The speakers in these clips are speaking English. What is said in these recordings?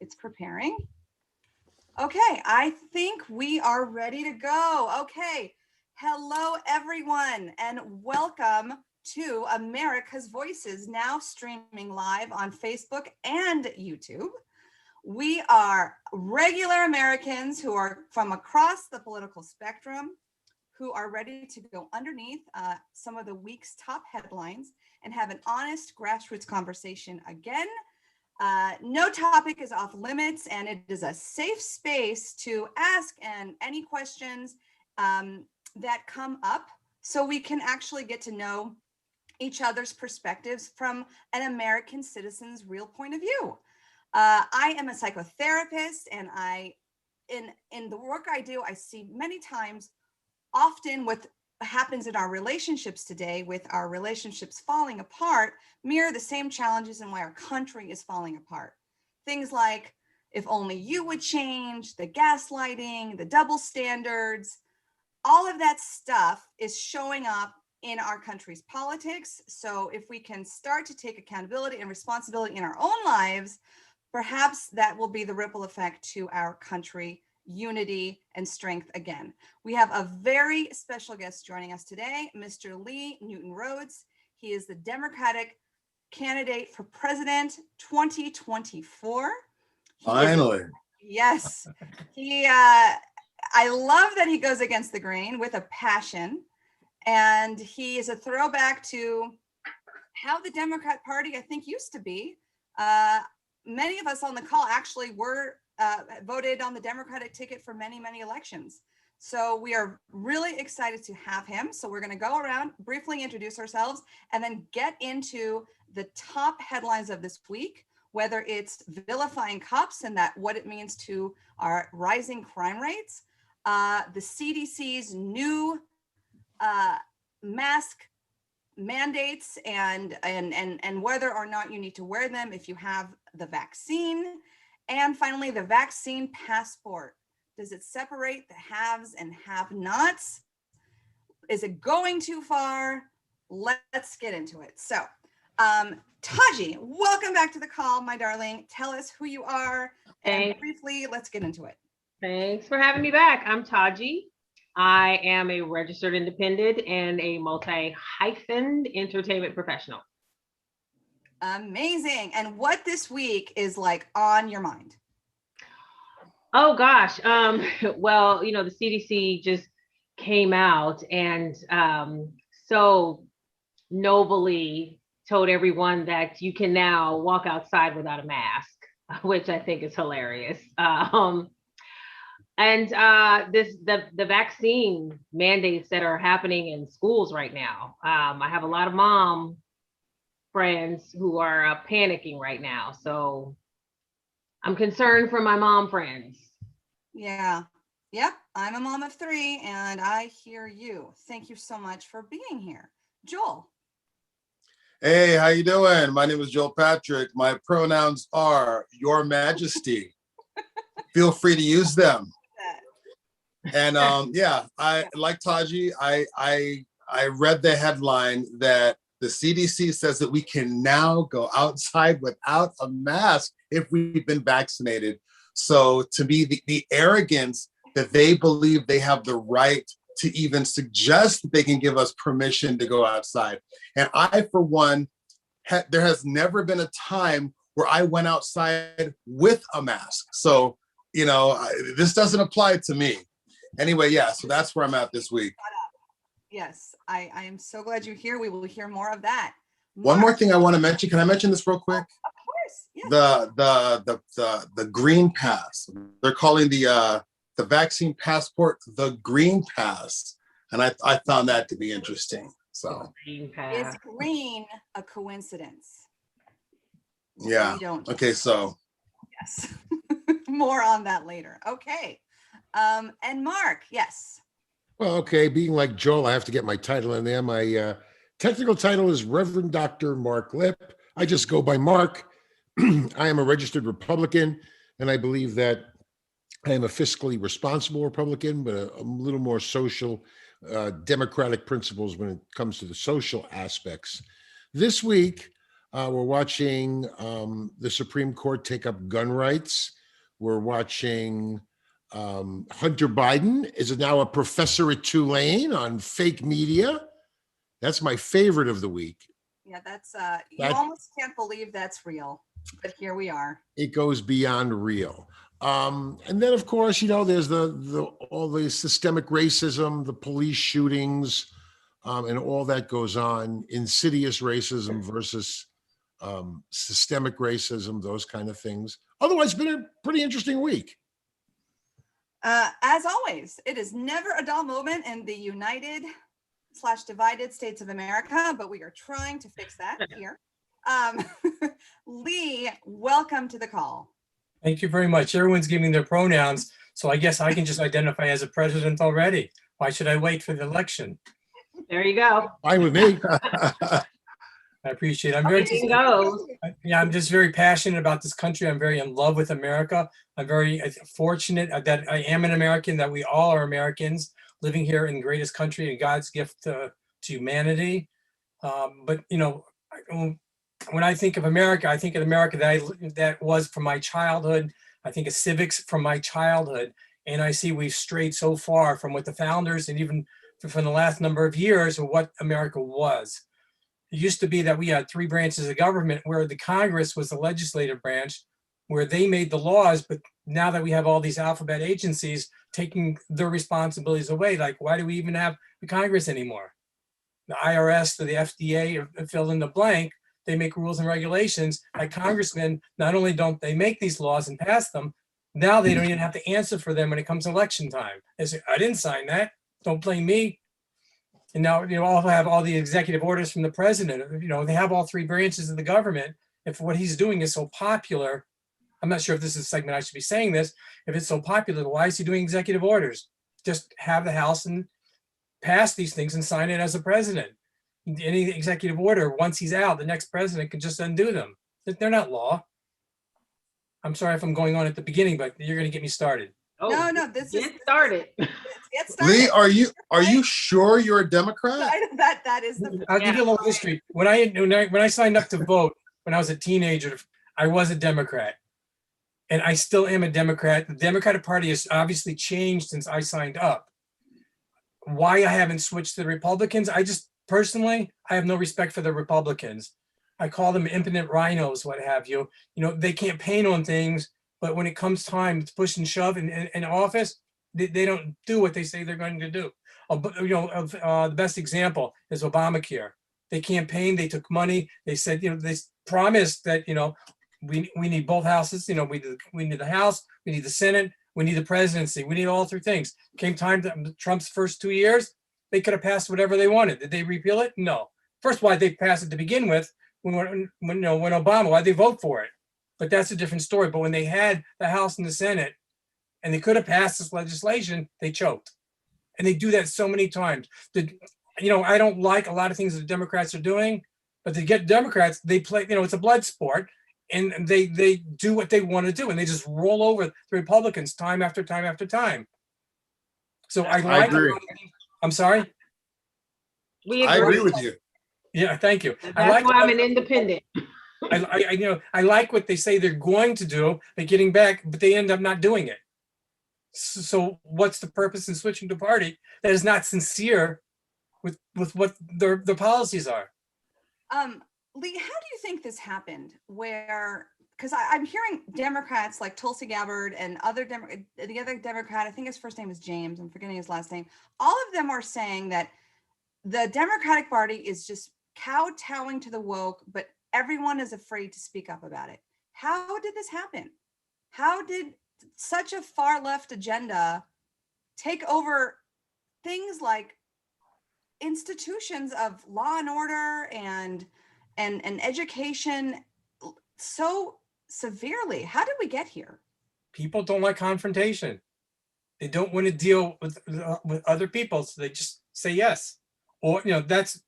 It's preparing. Okay, I think we are ready to go. Okay, hello everyone and welcome to America's Voices, now streaming live on Facebook and YouTube. We are regular Americans who are from across the political spectrum, who are ready to go underneath some of the week's top headlines and have an honest grassroots conversation again. No topic is off limits, and it is a safe space to ask any questions that come up so we can actually get to know each other's perspectives from an American citizen's real point of view. I am a psychotherapist, and in the work I do, I see many times, often what happens in our relationships today, with our relationships falling apart, mirror the same challenges and why our country is falling apart. Things like, if only you would change, the gaslighting, the double standards, all of that stuff is showing up in our country's politics. So if we can start to take accountability and responsibility in our own lives, perhaps that will be the ripple effect to our country unity and strength again. We have a very special guest joining us today, Mr. Newton Rhodes. He is the Democratic candidate for president 2024. Finally. Yes. I love that he goes against the grain with a passion. And he is a throwback to how the Democrat Party, I think, used to be. Many of us on the call actually were voted on the Democratic ticket for many, many elections. So we are really excited to have him. So we're going to go around, briefly introduce ourselves, and then get into the top headlines of this week, whether it's vilifying cops and what it means to our rising crime rates, the CDC's new mask mandates and whether or not you need to wear them if you have the vaccine. And finally, the vaccine passport. Does it separate the haves and have-nots? Is it going too far? Let's get into it. So, Taji, welcome back to the call, my darling. Tell us who you are, and briefly, let's get into it. Thanks for having me back. I'm Taji. I am a registered independent and a multi-hyphened entertainment professional. Amazing. And what this week is like on your mind? Oh gosh. Well, the CDC just came out and so nobly told everyone that you can now walk outside without a mask, which I think is hilarious. And the vaccine mandates that are happening in schools right now. I have a lot of mom friends who are panicking right now. So I'm concerned for my mom friends. Yeah. Yep. I'm a mom of 3 and I hear you. Thank you so much for being here. Joel. Hey, how you doing? My name is Joel Patrick. My pronouns are Your Majesty. Feel free to use them. And yeah, I like Taji. I read the headline that the CDC says that we can now go outside without a mask if we've been vaccinated. So to me, the arrogance that they believe they have the right to even suggest that they can give us permission to go outside. And I, for one, there has never been a time where I went outside with a mask. So, this doesn't apply to me. Anyway, yeah, so that's where I'm at this week. Yes, I am so glad you're here. We will hear more of that. One more thing I want to mention. Can I mention this real quick? Of course. Yes. The green pass. They're calling the vaccine passport the green pass, and I found that to be interesting. So Green pass. Is green a coincidence? Yeah. Okay. So yes, more on that later. Okay. And Mark, yes. Well, okay, being like Joel, I have to get my title in there. My technical title is Reverend Dr. Mark Lipp. I just go by Mark. I am a registered Republican, and I believe that I am a fiscally responsible Republican, but a little more social, democratic principles when it comes to the social aspects. This week, We're watching the Supreme Court take up gun rights. We're watching Hunter Biden is now a professor at Tulane on fake media. That's my favorite of the week. Yeah, that's you almost can't believe that's real, but here we are. It goes beyond real. And then, of course, there's all the systemic racism, the police shootings, and all that goes on. Insidious racism versus systemic racism, those kind of things. Otherwise, it's been a pretty interesting week. As always, it is never a dull moment in the United/divided States of America, but we are trying to fix that here. Lee, welcome to the call. Thank you very much. Everyone's giving their pronouns, so I guess I can just identify as a president already. Why should I wait for the election? There you go. Fine with me. I appreciate it. I'm just very passionate about this country. I'm very in love with America. I'm very fortunate that I am an American, that we all are Americans living here in the greatest country and God's gift to humanity. But when I think of America, I think of America that was from my childhood. I think of civics from my childhood. And I see we've strayed so far from what the founders and even from the last number of years of what America was. It used to be that we had three branches of government, where the Congress was the legislative branch, where they made the laws. But now that we have all these alphabet agencies taking their responsibilities away, like, why do we even have the Congress anymore? The IRS, the FDA, fill in the blank. They make rules and regulations. Like congressmen, not only don't they make these laws and pass them, now they don't even have to answer for them when it comes to election time. They say, I didn't sign that. Don't blame me. And now also have all the executive orders from the president. They have all three branches of the government. If what he's doing is so popular, I'm not sure if this is a segment I should be saying this. If it's so popular, why is he doing executive orders? Just have the House and pass these things and sign it as a president. Any executive order, once he's out, the next president can just undo them. They're not law. I'm sorry if I'm going on at the beginning, but you're going to get me started. Oh, no, this is get started. Get started. Lee, are you sure you're a Democrat? That is the. I'll give you a little history. When I signed up to vote when I was a teenager, I was a Democrat, and I still am a Democrat. The Democratic Party has obviously changed since I signed up. Why I haven't switched to the Republicans? Personally, I have no respect for the Republicans. I call them impotent rhinos, what have you. They campaign on things, but when it comes time to push and shove in office, they don't do what they say they're going to do. The best example is Obamacare. They campaigned, they took money, they said, they promised that, we need both houses, we need the House, we need the Senate, we need the presidency, we need all three things. Came time to Trump's first 2 years, they could have passed whatever they wanted. Did they repeal it? No. First, why they passed it to begin with? When Obama, why'd they vote for it? But that's a different story. But when they had the House and the Senate, and they could have passed this legislation, they choked. And they do that so many times. I don't like a lot of things that the Democrats are doing, but to get Democrats, they play, it's a blood sport, and they do what they want to do, and they just roll over the Republicans time after time after time. So I agree. I'm sorry? I agree with you. Yeah, thank you. That's why I'm an independent. I like what they say they're going to do. They're getting back, but they end up not doing it. So what's the purpose in switching to party that is not sincere with what their policies are? Lee, how do you think this happened? Because I'm hearing Democrats like Tulsi Gabbard and the other Democrat, I think his first name is James, I'm forgetting his last name. All of them are saying that the Democratic Party is just kowtowing to the woke, but everyone is afraid to speak up about it. How did this happen? How did such a far left agenda take over things like institutions of law and order and education so severely? How did we get here? People don't like confrontation. They don't want to deal with other people, so they just say yes. Or, that's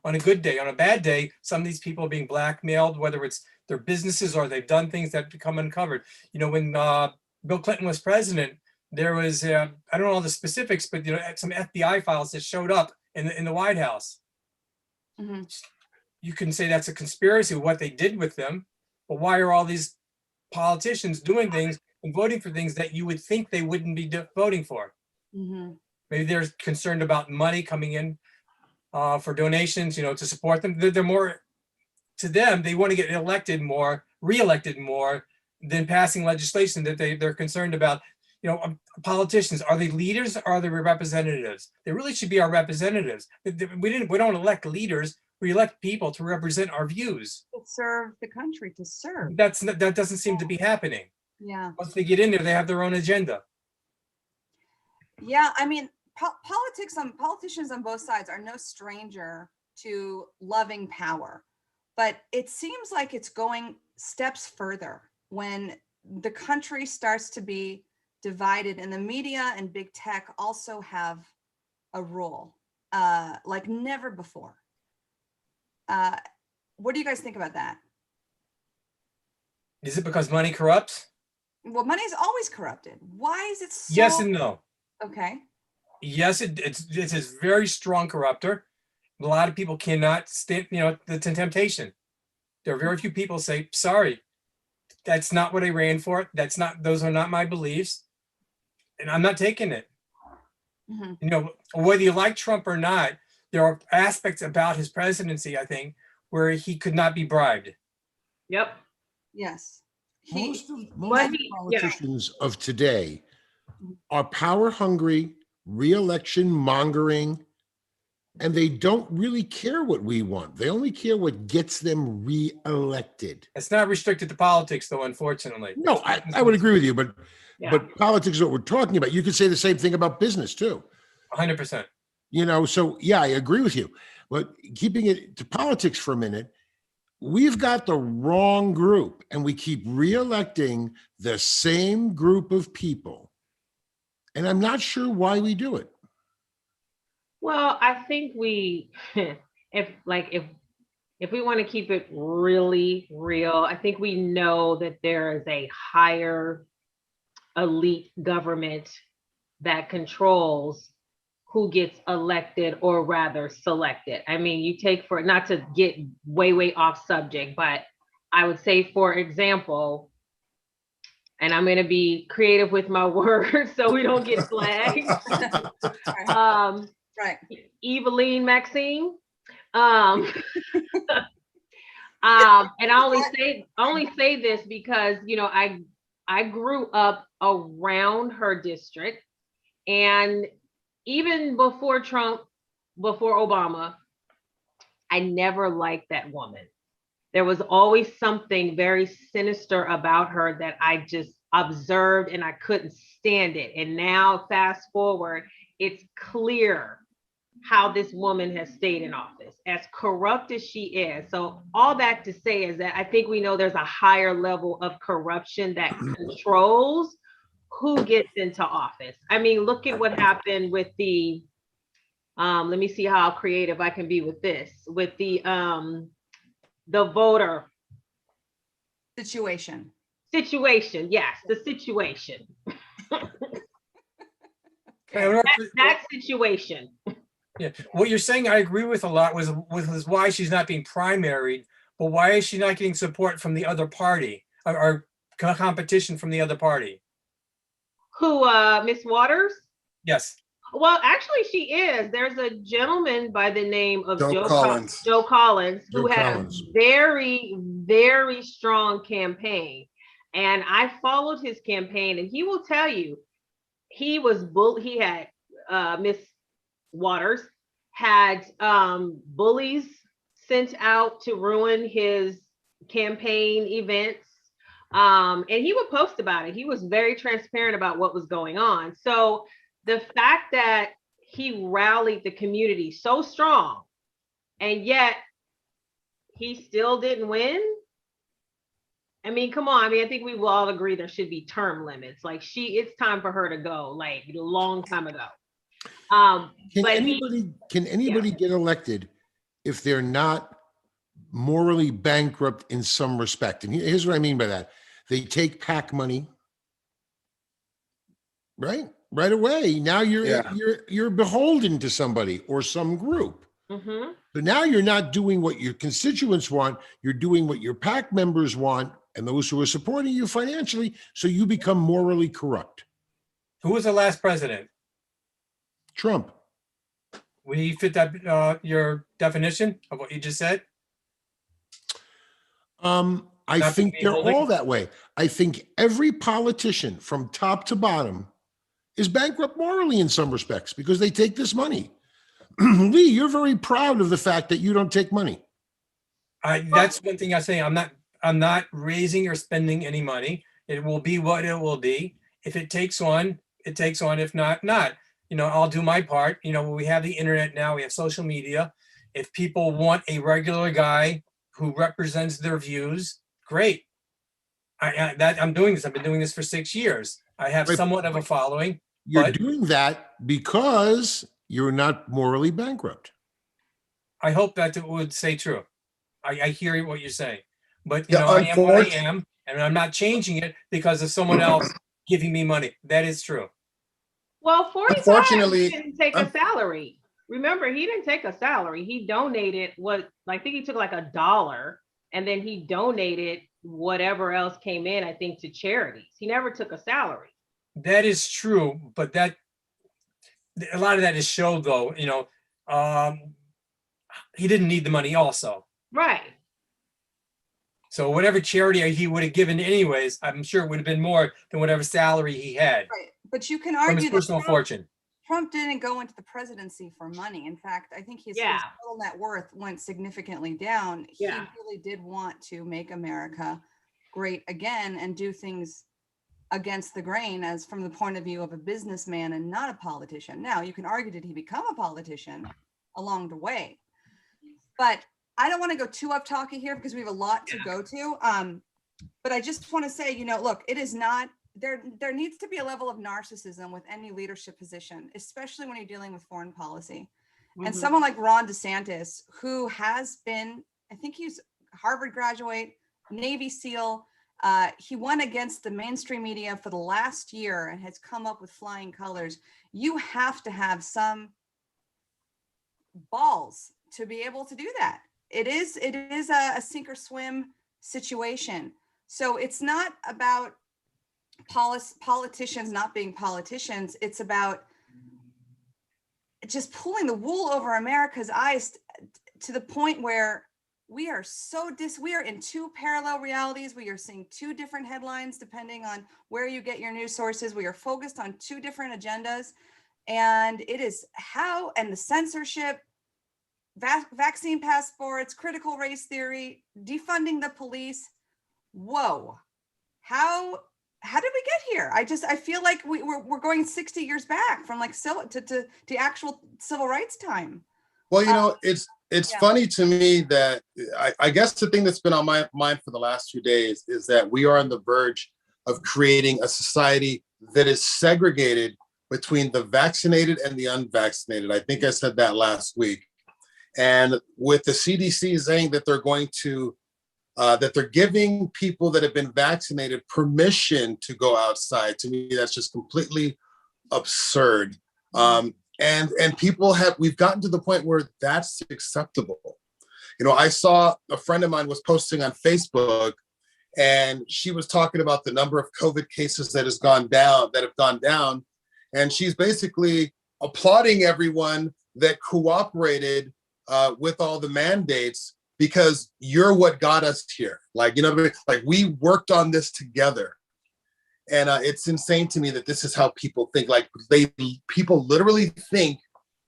on a good day. On a bad day, some of these people are being blackmailed, whether it's their businesses or they've done things that become uncovered. When Bill Clinton was president, there was, I don't know all the specifics, but, some FBI files that showed up in the White House. Mm-hmm. you can say that's a conspiracy of what they did with them, but why are all these politicians doing things and voting for things that you would think they wouldn't be voting for? Mhm. Maybe they're concerned about money coming in for donations, to support them. They're more, to them, they want to get elected more, reelected more than passing legislation that they're concerned about. Politicians, are they leaders or are they representatives? They really should be our representatives. We don't elect leaders, we elect people to represent our views. To serve the country, to serve. That doesn't seem to be happening. Yeah. Once they get in there, they have their own agenda. Yeah, I mean, politicians on both sides are no stranger to loving power, but it seems like it's going steps further when the country starts to be divided, and the media and big tech also have a role like never before. What do you guys think about that? Is it because money corrupts? Well, money is always corrupted. Why is it so? Yes and no. Okay. Yes, it's a very strong corrupter. A lot of people cannot stand, the temptation. There are very few people say, sorry, that's not what I ran for. Those are not my beliefs. And I'm not taking it. Mm-hmm. Whether you like Trump or not, there are aspects about his presidency, I think, where he could not be bribed. Yep. Yes. Most politicians of today are power hungry, re-election mongering, and they don't really care what we want. They only care what gets them re-elected. It's not restricted to politics, though, unfortunately. No, I would agree with you, but politics is what we're talking about. You could say the same thing about business too. 100%. So yeah, I agree with you. But keeping it to politics for a minute, we've got the wrong group, and we keep re-electing the same group of people. And I'm not sure why we do it. Well, I think if we want to keep it really real, I think we know that there is a higher elite government that controls who gets elected, or rather selected. I mean, you take, for not to get way off subject, but I would say, for example, and I'm going to be creative with my words so we don't get flagged. Right. Eveline Maxine. And I only say this because, I grew up around her district, and even before Trump, before Obama, I never liked that woman. There was always something very sinister about her that I just observed, and I couldn't stand it. And now, fast forward, it's clear how this woman has stayed in office, as corrupt as she is. So all that to say is that I think we know there's a higher level of corruption that controls who gets into office. I mean, look at what happened with the, let me see how creative I can be with this, with the voter situation. Yes, the situation. that situation. Yeah, what you're saying, I agree with a lot. Was why she's not being primaried, but why is she not getting support from the other party, or competition from the other party? Who, Miss Waters? Yes. Well, actually, she is. There's a gentleman by the name of Joe Collins, who had a very, very strong campaign. And I followed his campaign, and he will tell you, he had Miss Waters had bullies sent out to ruin his campaign events. And he would post about it. He was very transparent about what was going on. So the fact that he rallied the community so strong, and yet he still didn't win. I mean, come on. I mean, I think we will all agree there should be term limits. Like, it's time for her to go, like, a long time ago. Can anybody get elected if they're not morally bankrupt in some respect? And here's what I mean by that. They take PAC money, right away. Now you're beholden to somebody or some group. Mm-hmm. So now you're not doing what your constituents want, you're doing what your PAC members want and those who are supporting you financially, so you become morally corrupt. Who was the last president? Trump. Would he fit that your definition of what you just said? I Not think being they're holding? all that way. I think every politician from top to bottom is bankrupt morally in some respects because they take this money. Lee, you're very proud of the fact that you don't take money. That's one thing I say. I'm not raising or spending any money. It will be what it will be. If it takes on, it takes on. If not, not. I'll do my part. We have the internet now. We have social media. If people want a regular guy who represents their views, great. I'm doing this. I've been doing this for 6 years. I have Right. somewhat of a following. You're But doing that because you're not morally bankrupt. I hope that it would say true. I hear what you're saying, but Yeah, I am what I am, and I'm not changing it because of someone else giving me money. That is true. Well, 45 Unfortunately, didn't take a salary. Remember, he didn't take a salary. He donated I think he took like $1, and then he donated whatever else came in, I think, to charities. He never took a salary. That is true, but a lot of that is show, though. He didn't need the money also. Right. So whatever charity he would have given anyways, I'm sure it would have been more than whatever salary he had Right. But you can from his argue that personal fortune. Trump didn't go into the presidency for money. In fact, I think his total net worth went significantly down. Yeah. He really did want to make America great again and do things against the grain, as from the point of view of a businessman and not a politician. Now, you can argue, did he become a politician along the way? But I don't want to go too up talky here because we have a lot to go to. But I just want to say, look, it is not, there needs to be a level of narcissism with any leadership position, especially when you're dealing with foreign policy. Mm-hmm. And someone like Ron DeSantis, who has been, I think he's Harvard graduate, Navy SEAL. He won against the mainstream media for the last year and has come up with flying colors. You have to have some balls to be able to do that. It is a sink or swim situation. So it's not about politicians not being politicians. It's about just pulling the wool over America's eyes to the point where we are in two parallel realities. We are seeing two different headlines depending on where you get your news sources. We are focused on two different agendas, and it is and the censorship, vaccine passports, critical race theory, defunding the police. Whoa, how did we get here? I feel like we're going 60 years back from like to actual civil rights time. Well, it's funny to me that I guess the thing that's been on my mind for the last few days is that we are on the verge of creating a society that is segregated between the vaccinated and the unvaccinated. I think I said that last week. And with the CDC saying that they're going to, that they're giving people that have been vaccinated permission to go outside, to me, that's just completely absurd. And we've gotten to the point where that's acceptable. I saw a friend of mine was posting on Facebook, and she was talking about the number of COVID cases that have gone down. And she's basically applauding everyone that cooperated with all the mandates, because you're what got us here. Like, like we worked on this together. And it's insane to me that this is how people think. Like people literally think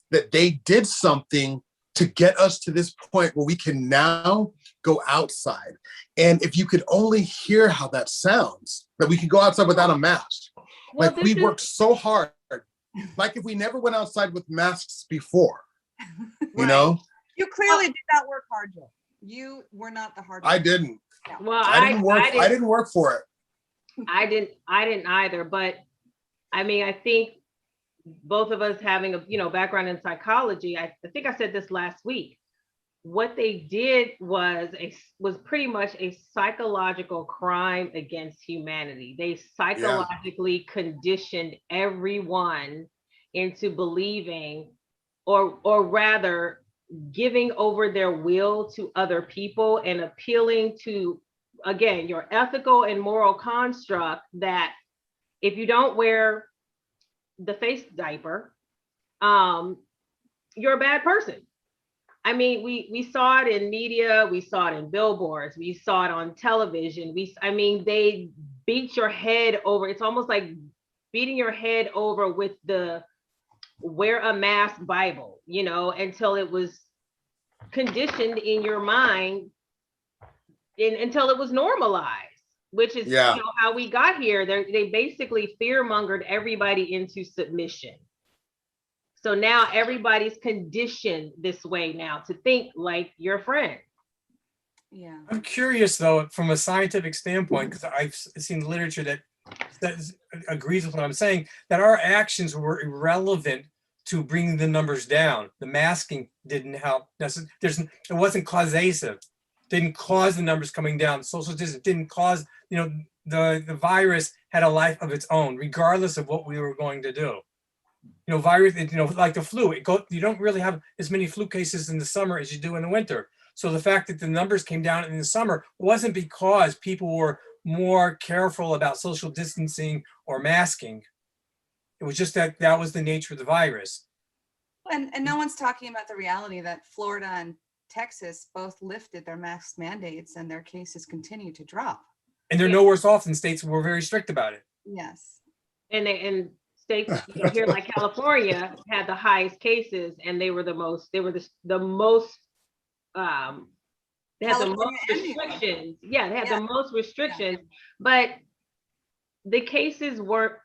that they did something to get us to this point where we can now go outside. And if you could only hear how that sounds, that we can go outside without a mask. Well, like we worked so hard. Like if we never went outside with masks before, you know? You clearly did not work hard, Joe. You were not the hard worker. I didn't. No. Well, I didn't work for it. I didn't either, but I mean, I think both of us having a background in psychology, I think I said this last week. What they did was pretty much a psychological crime against humanity. They psychologically conditioned everyone into believing, or rather giving over their will to other people and appealing to, again, your ethical and moral construct that if you don't wear the face diaper, you're a bad person. I mean, we saw it in media, we saw it in billboards, we saw it on television. They beat your head over. It's almost like beating your head over with the wear a mask Bible, until it was conditioned in your mind until it was normalized, which is how we got here. They basically fear-mongered everybody into submission. So now everybody's conditioned this way now to think like your friend. Yeah. I'm curious though, from a scientific standpoint, because I've seen literature that agrees with what I'm saying, that our actions were irrelevant to bringing the numbers down. The masking didn't help. It wasn't causative. Didn't cause the numbers coming down. Social distance didn't cause, the virus had a life of its own, regardless of what we were going to do. Virus, like the flu, you don't really have as many flu cases in the summer as you do in the winter. So the fact that the numbers came down in the summer wasn't because people were more careful about social distancing or masking. It was just that was the nature of the virus. And no one's talking about the reality that Florida and Texas both lifted their mask mandates and their cases continue to drop. And they're no worse off than states who were very strict about it. Yes. And states here like California had the highest cases, and they had the most restrictions. Yeah, they had the most restrictions, but the cases weren't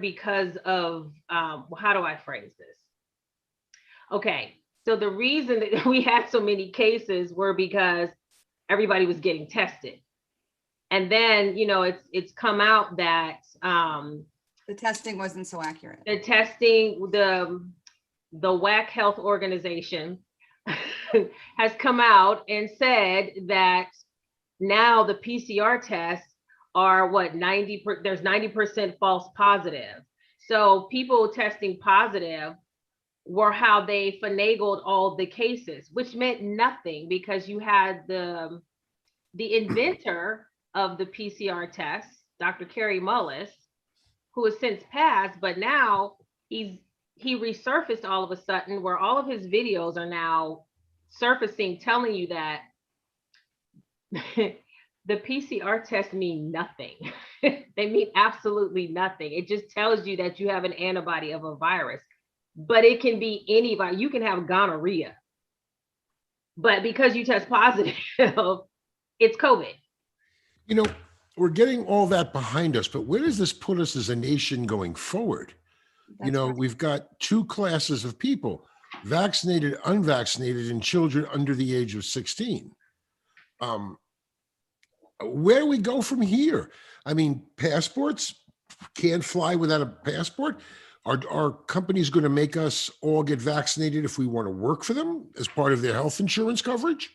because of how do I phrase this? Okay, so the reason that we had so many cases were because everybody was getting tested. And then, it's come out that the testing wasn't so accurate. The testing, the WAC Health Organization has come out and said that now the PCR tests are there's 90% false positive. So people testing positive were how they finagled all the cases, which meant nothing because you had the inventor of the PCR test, Dr. Kerry Mullis, who has since passed, but now he resurfaced all of a sudden where all of his videos are now surfacing, telling you that the PCR tests mean nothing. They mean absolutely nothing. It just tells you that you have an antibody of a virus, but it can be any virus. You can have gonorrhea, but because you test positive, it's COVID. We're getting all that behind us, but where does this put us as a nation going forward? We've got two classes of people, vaccinated, unvaccinated, and children under the age of 16. Where do we go from here? I mean, passports, can't fly without a passport. Are companies going to make us all get vaccinated if we want to work for them as part of their health insurance coverage?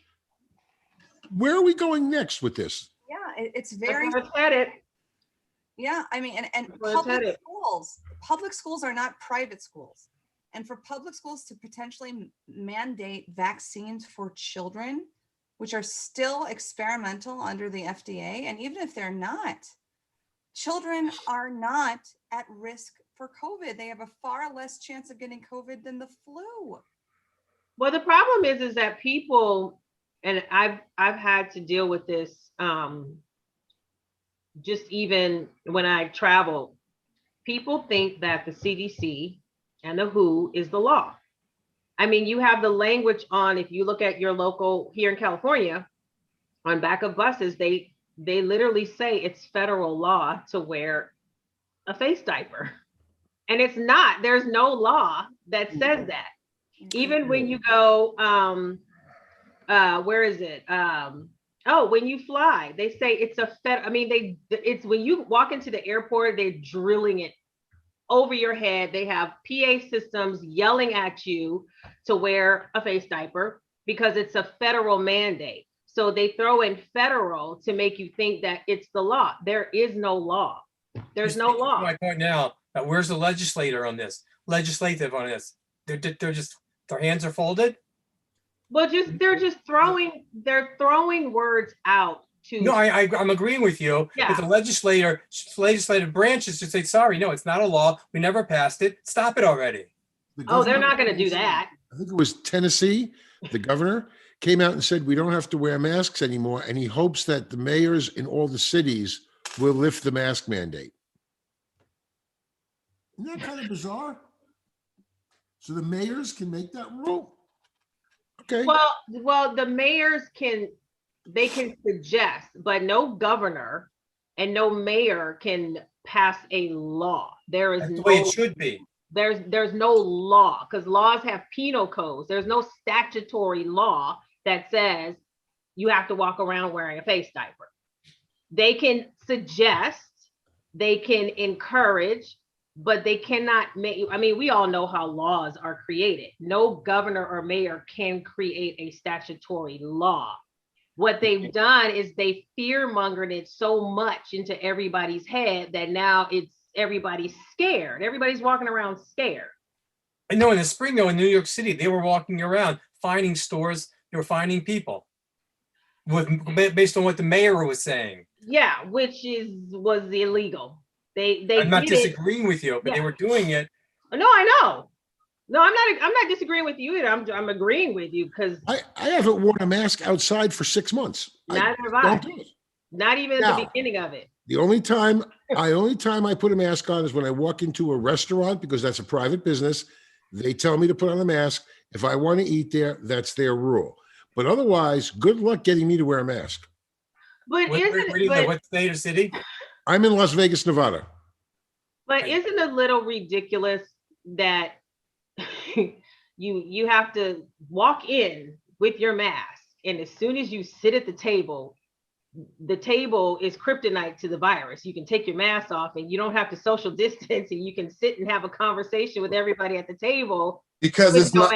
Where are we going next with this? Yeah, it's very. Yeah, I mean, and public schools are not private schools. And for public schools to potentially mandate vaccines for children, which are still experimental under the FDA, and even if they're not, children are not at risk for COVID. They have a far less chance of getting COVID than the flu. Well, the problem is that people, and I've had to deal with this just even when I travel, people think that the CDC and the WHO is the law. I mean, you have the language on, if you look at your local here in California, on back of buses, they literally say it's federal law to wear a face diaper. And it's not, there's no law that says that. Even when you go, where is it? When you fly, they say it's it's when you walk into the airport, they're drilling it over your head. They have PA systems yelling at you to wear a face diaper because it's a federal mandate. So they throw in federal to make you think that it's the law. There is no law. There's no law. My point now, where's the legislative on this? They're just, their hands are folded. Well, they're throwing words out to. No, I'm agreeing with you. Yeah. But the legislative branches should say, sorry, no, it's not a law. We never passed it. Stop it already. Oh, they're not going to do that. I think it was Tennessee, the governor came out and said, we don't have to wear masks anymore. And he hopes that the mayors in all the cities will lift the mask mandate. Isn't that kind of bizarre? So the mayors can make that rule? Okay. Well, the mayors can suggest, but no governor and no mayor can pass a law. There is That's the way it should be. There's no law, because laws have penal codes. There's no statutory law that says you have to walk around wearing a face diaper. They can suggest, they can encourage, but they cannot make. I mean, we all know how laws are created. No governor or mayor can create a statutory law. What they've done is they fear-mongered it so much into everybody's head that now everybody's scared. Everybody's walking around scared. I know in the spring, though, in New York City, they were walking around finding stores. They were finding people based on what the mayor was saying. Yeah, which was illegal. They I'm not disagreeing with you, but they were doing it. No, I know. No, I'm not disagreeing with you either. I'm agreeing with you because I haven't worn a mask outside for 6 months. Neither have I. Don't do it. Not even at the beginning of it. The only time I put a mask on is when I walk into a restaurant, because that's a private business. They tell me to put on a mask. If I want to eat there, that's their rule. But otherwise, good luck getting me to wear a mask. But what state or city? I'm in Las Vegas, Nevada. But isn't it a little ridiculous that you have to walk in with your mask, and as soon as you sit at the table is kryptonite to the virus. You can take your mask off and you don't have to social distance, and you can sit and have a conversation with everybody at the table. Because it's not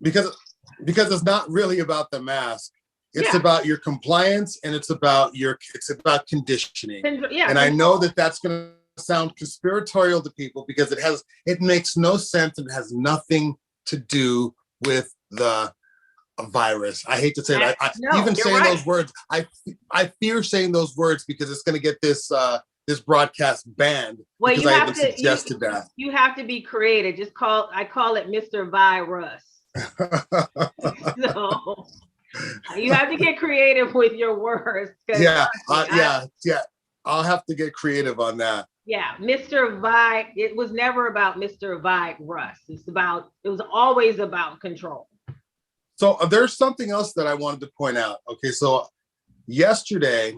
because it's not really about the mask. It's about your compliance, and it's about conditioning. And I know that that's going to sound conspiratorial to people because it makes no sense, and it has nothing to do with the virus. I hate to say that. Those words, I fear saying those words because it's going to get this broadcast banned. Well, because you I have even to suggested that. You have to be creative. I call it Mr. Virus. So you have to get creative with your words. Yeah. I'll have to get creative on that. Yeah, it was never about Mr. Virus. It was always about control. So there's something else that I wanted to point out. Okay, so yesterday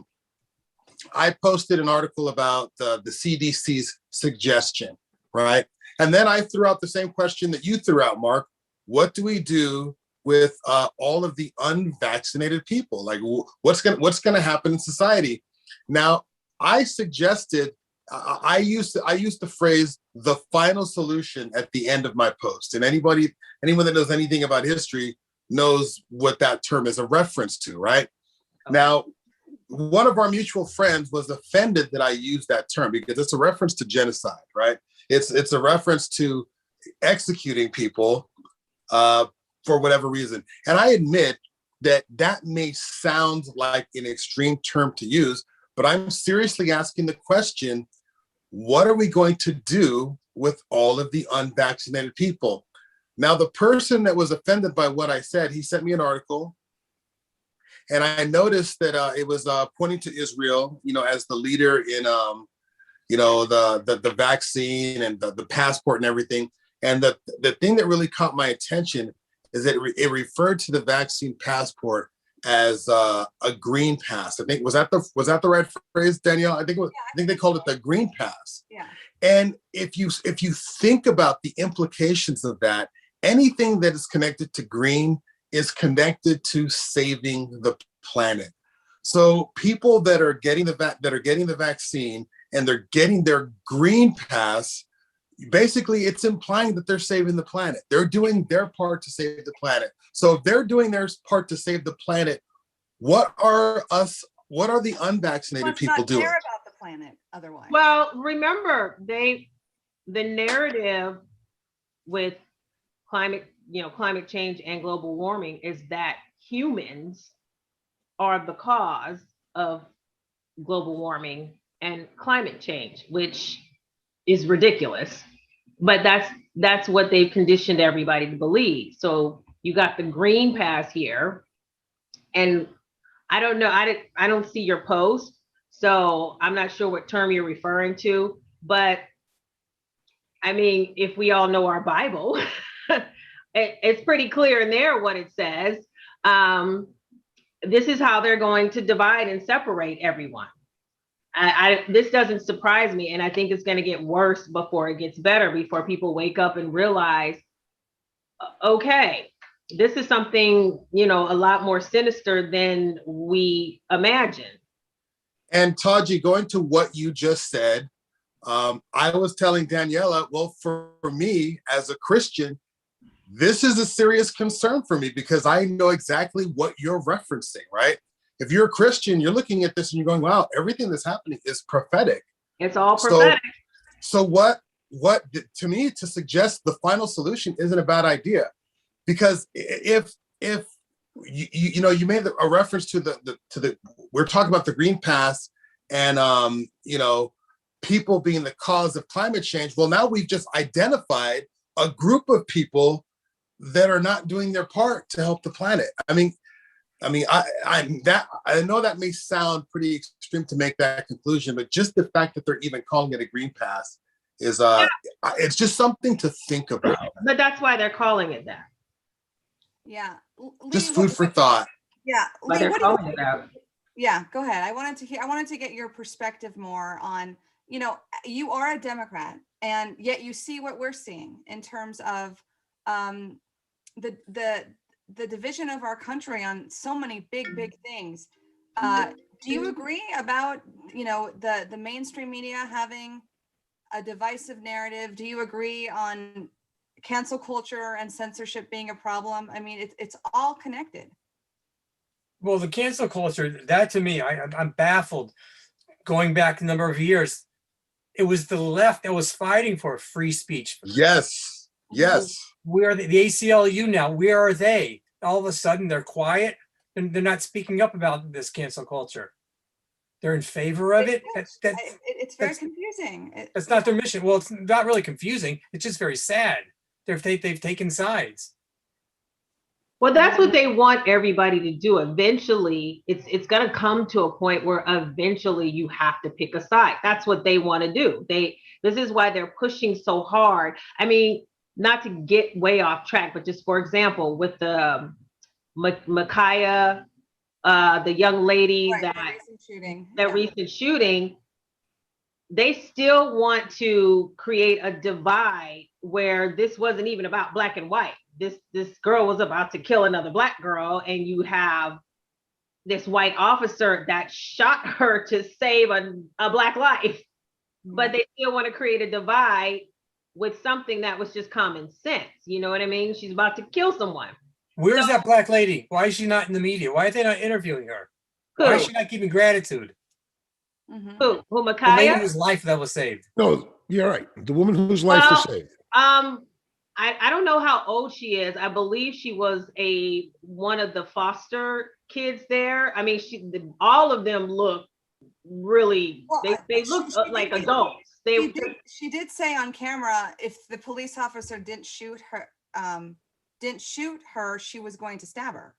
I posted an article about the CDC's suggestion, right? And then I threw out the same question that you threw out, Mark. What do we do with all of the unvaccinated people? Like, what's gonna happen in society? Now, I suggested I used the phrase "the final solution" at the end of my post, and anyone that knows anything about history knows what that term is a reference to, right? Okay. Now, one of our mutual friends was offended that I used that term because it's a reference to genocide, right? It's a reference to executing people for whatever reason. And I admit that may sound like an extreme term to use, but I'm seriously asking the question, what are we going to do with all of the unvaccinated people? Now, the person that was offended by what I said, he sent me an article, and I noticed that it was pointing to Israel, as the leader in, the vaccine and the passport and everything. And the thing that really caught my attention is that it referred to the vaccine passport as a green pass. I think was that the right phrase, Danielle? I think they called it the green pass. Yeah. And if you think about the implications of that, anything that is connected to green is connected to saving the planet. So people that are getting the vaccine and they're getting their green pass, basically it's implying that they're saving the planet. They're doing their part to save the planet. So if they're doing their part to save the planet, what are the unvaccinated people doing? Care about the planet otherwise. Well, remember the narrative with climate climate change and global warming is that humans are the cause of global warming and climate change, which is ridiculous. But that's what they've conditioned everybody to believe. So you got the green pass here, and I don't know, I don't see your post, so I'm not sure what term you're referring to, but I mean, if we all know our Bible, it's pretty clear in there what it says. This is how they're going to divide and separate everyone. This doesn't surprise me, and I think it's going to get worse before it gets better, before people wake up and realize, okay, this is something, a lot more sinister than we imagine. And Taji, going to what you just said, I was telling Daniella, well, for me as a Christian, this is a serious concern for me because I know exactly what you're referencing, right? If you're a Christian, you're looking at this and you're going, wow, everything that's happening is prophetic. It's all prophetic. So what to me, to suggest the final solution isn't a bad idea, because if you made a reference to the we're talking about the green pass and people being the cause of climate change. Well, now we've just identified a group of people that are not doing their part to help the planet. I know that may sound pretty extreme to make that conclusion, but just the fact that they're even calling it a green pass is it's just something to think about. But that's why they're calling it that. Yeah. Just food for thought. Yeah. Why they're calling it that. Yeah, go ahead. I wanted to get your perspective more on, you are a Democrat, and yet you see what we're seeing in terms of the division of our country on so many big things. Do you agree about, the mainstream media having a divisive narrative? Do you agree on cancel culture and censorship being a problem? I mean, it's all connected. Well, the cancel culture, that to me, I'm baffled. Going back a number of years, it was the left that was fighting for free speech. Yes. Where are the ACLU now? Where are they? All of a sudden, they're quiet and they're not speaking up about this cancel culture. They're in favor of it. It's very confusing. That's not their mission. Well, it's not really confusing. It's just very sad. They've taken sides. Well, that's what they want everybody to do. Eventually, it's going to come to a point where eventually you have to pick a side. That's what they want to do. This is why they're pushing so hard. I mean, not to get way off track, but just for example, with the Micaiah, the young lady, right, recent shooting, they still want to create a divide where this wasn't even about black and white. This girl was about to kill another black girl, and you have this white officer that shot her to save a black life. But they still want to create a divide with something that was just common sense. You know what I mean? She's about to kill someone. Where's that black lady? Why is she not in the media? Why are they not interviewing her? Why is she not giving gratitude? Who, Micaiah? The lady whose life that was saved. No, you're right. The woman whose life was saved. I don't know how old she is. I believe she was one of the foster kids there. I mean, all of them look really, they look like adults. She did say on camera, if the police officer didn't shoot her, she was going to stab her.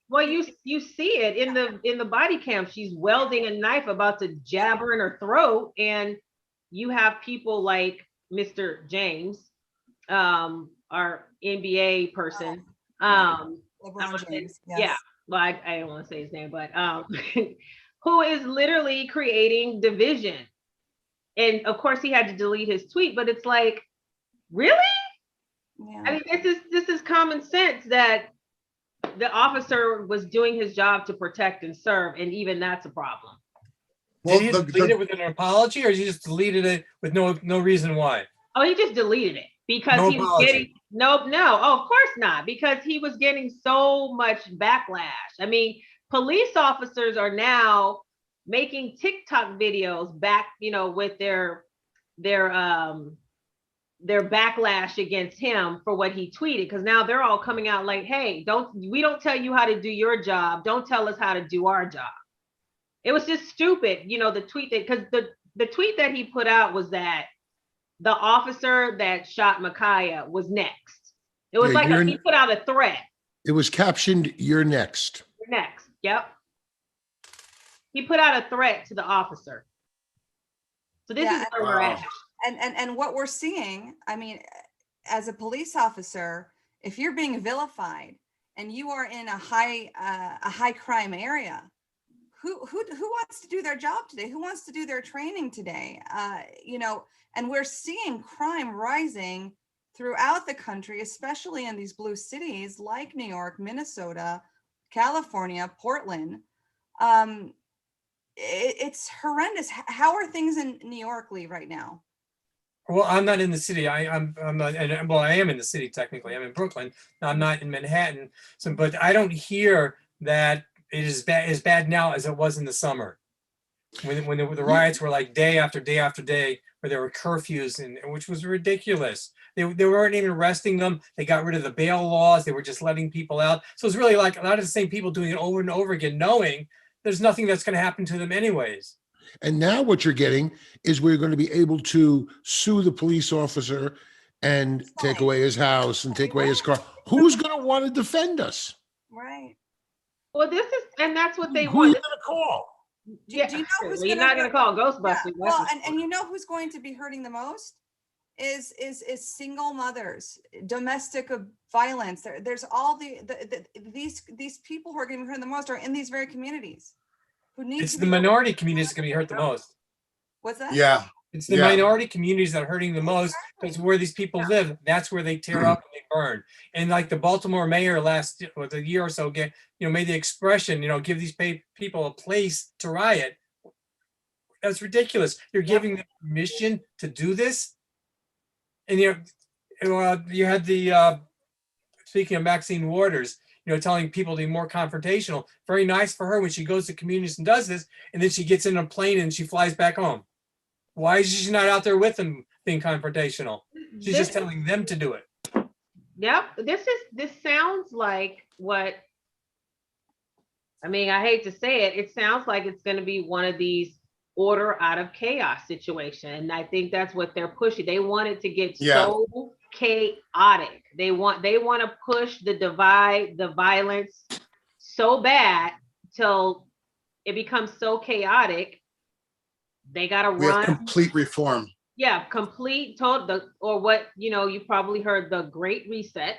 Well, you see it in the body cam. She's welding a knife, about to jab her in her throat, and you have people like Mr. James, our NBA person. LeBron James. Yes. Yeah. Well, I don't want to say his name, but who is literally creating division. And of course he had to delete his tweet, but it's like, really? Yeah. I mean, this is common sense that the officer was doing his job to protect and serve, and even that's a problem. Did he delete it with an apology, or he just deleted it with no reason why? Oh, he just deleted it because he was getting no, of course not, because he was getting so much backlash. I mean, police officers are now making TikTok videos back, with their their backlash against him for what he tweeted, because now they're all coming out like, hey, we don't tell you how to do your job, don't tell us how to do our job. It was just stupid, the tweet that, because the tweet that he put out was that the officer that shot Micaiah was next. It was he put out a threat. It was captioned, "You're next." You're next. Yep. He put out a threat to the officer. So this is where we're at. And what we're seeing, I mean, as a police officer, if you're being vilified and you are in a high crime area, who wants to do their job today? Who wants to do their training today? And we're seeing crime rising throughout the country, especially in these blue cities like New York, Minnesota, California, Portland. It's horrendous. How are things in New York, Lee, right now? Well, I'm not in the city. I'm not. Well, I am in the city technically. I'm in Brooklyn. I'm not in Manhattan. So, but I don't hear that it is as bad now as it was in the summer, when the riots were like day after day after day, where there were curfews, and which was ridiculous. They weren't even arresting them. They got rid of the bail laws. They were just letting people out. So it's really like a lot of the same people doing it over and over again, knowing there's nothing that's going to happen to them anyways. And now what you're getting is we're going to be able to sue the police officer and take away his house and take away his car. Who's going to want to defend us? Right. Well, and that's what they Who want. are you going to call? Do you know who's you're not going to call Ghostbusters. Yeah, well, and you know who's going to be hurting the most is single mothers, domestic violence. There's all these people who are going to be hurt the most are in these very communities. It's the minority communities that can be hurt the most. What's that? Yeah. It's the minority communities that are hurting the most, because where these people live, that's where they tear up and they burn. And like the Baltimore mayor a year or so made the expression, give these people a place to riot. That's ridiculous. You're giving them permission to do this. And you had the speaking of Maxine Waters, telling people to be more confrontational. Very nice for her when she goes to communities and does this, and then she gets in a plane and she flies back home. Why is she not out there with them being confrontational? She's just telling them to do it. Yep. This sounds like what, I mean, I hate to say it. It sounds like it's going to be one of these order out of chaos situation. And I think that's what they're pushing. They want it to get so chaotic. They want to push the divide, the violence so bad till it becomes so chaotic. They got to run complete reform. Yeah, complete or what, you probably heard, the Great Reset,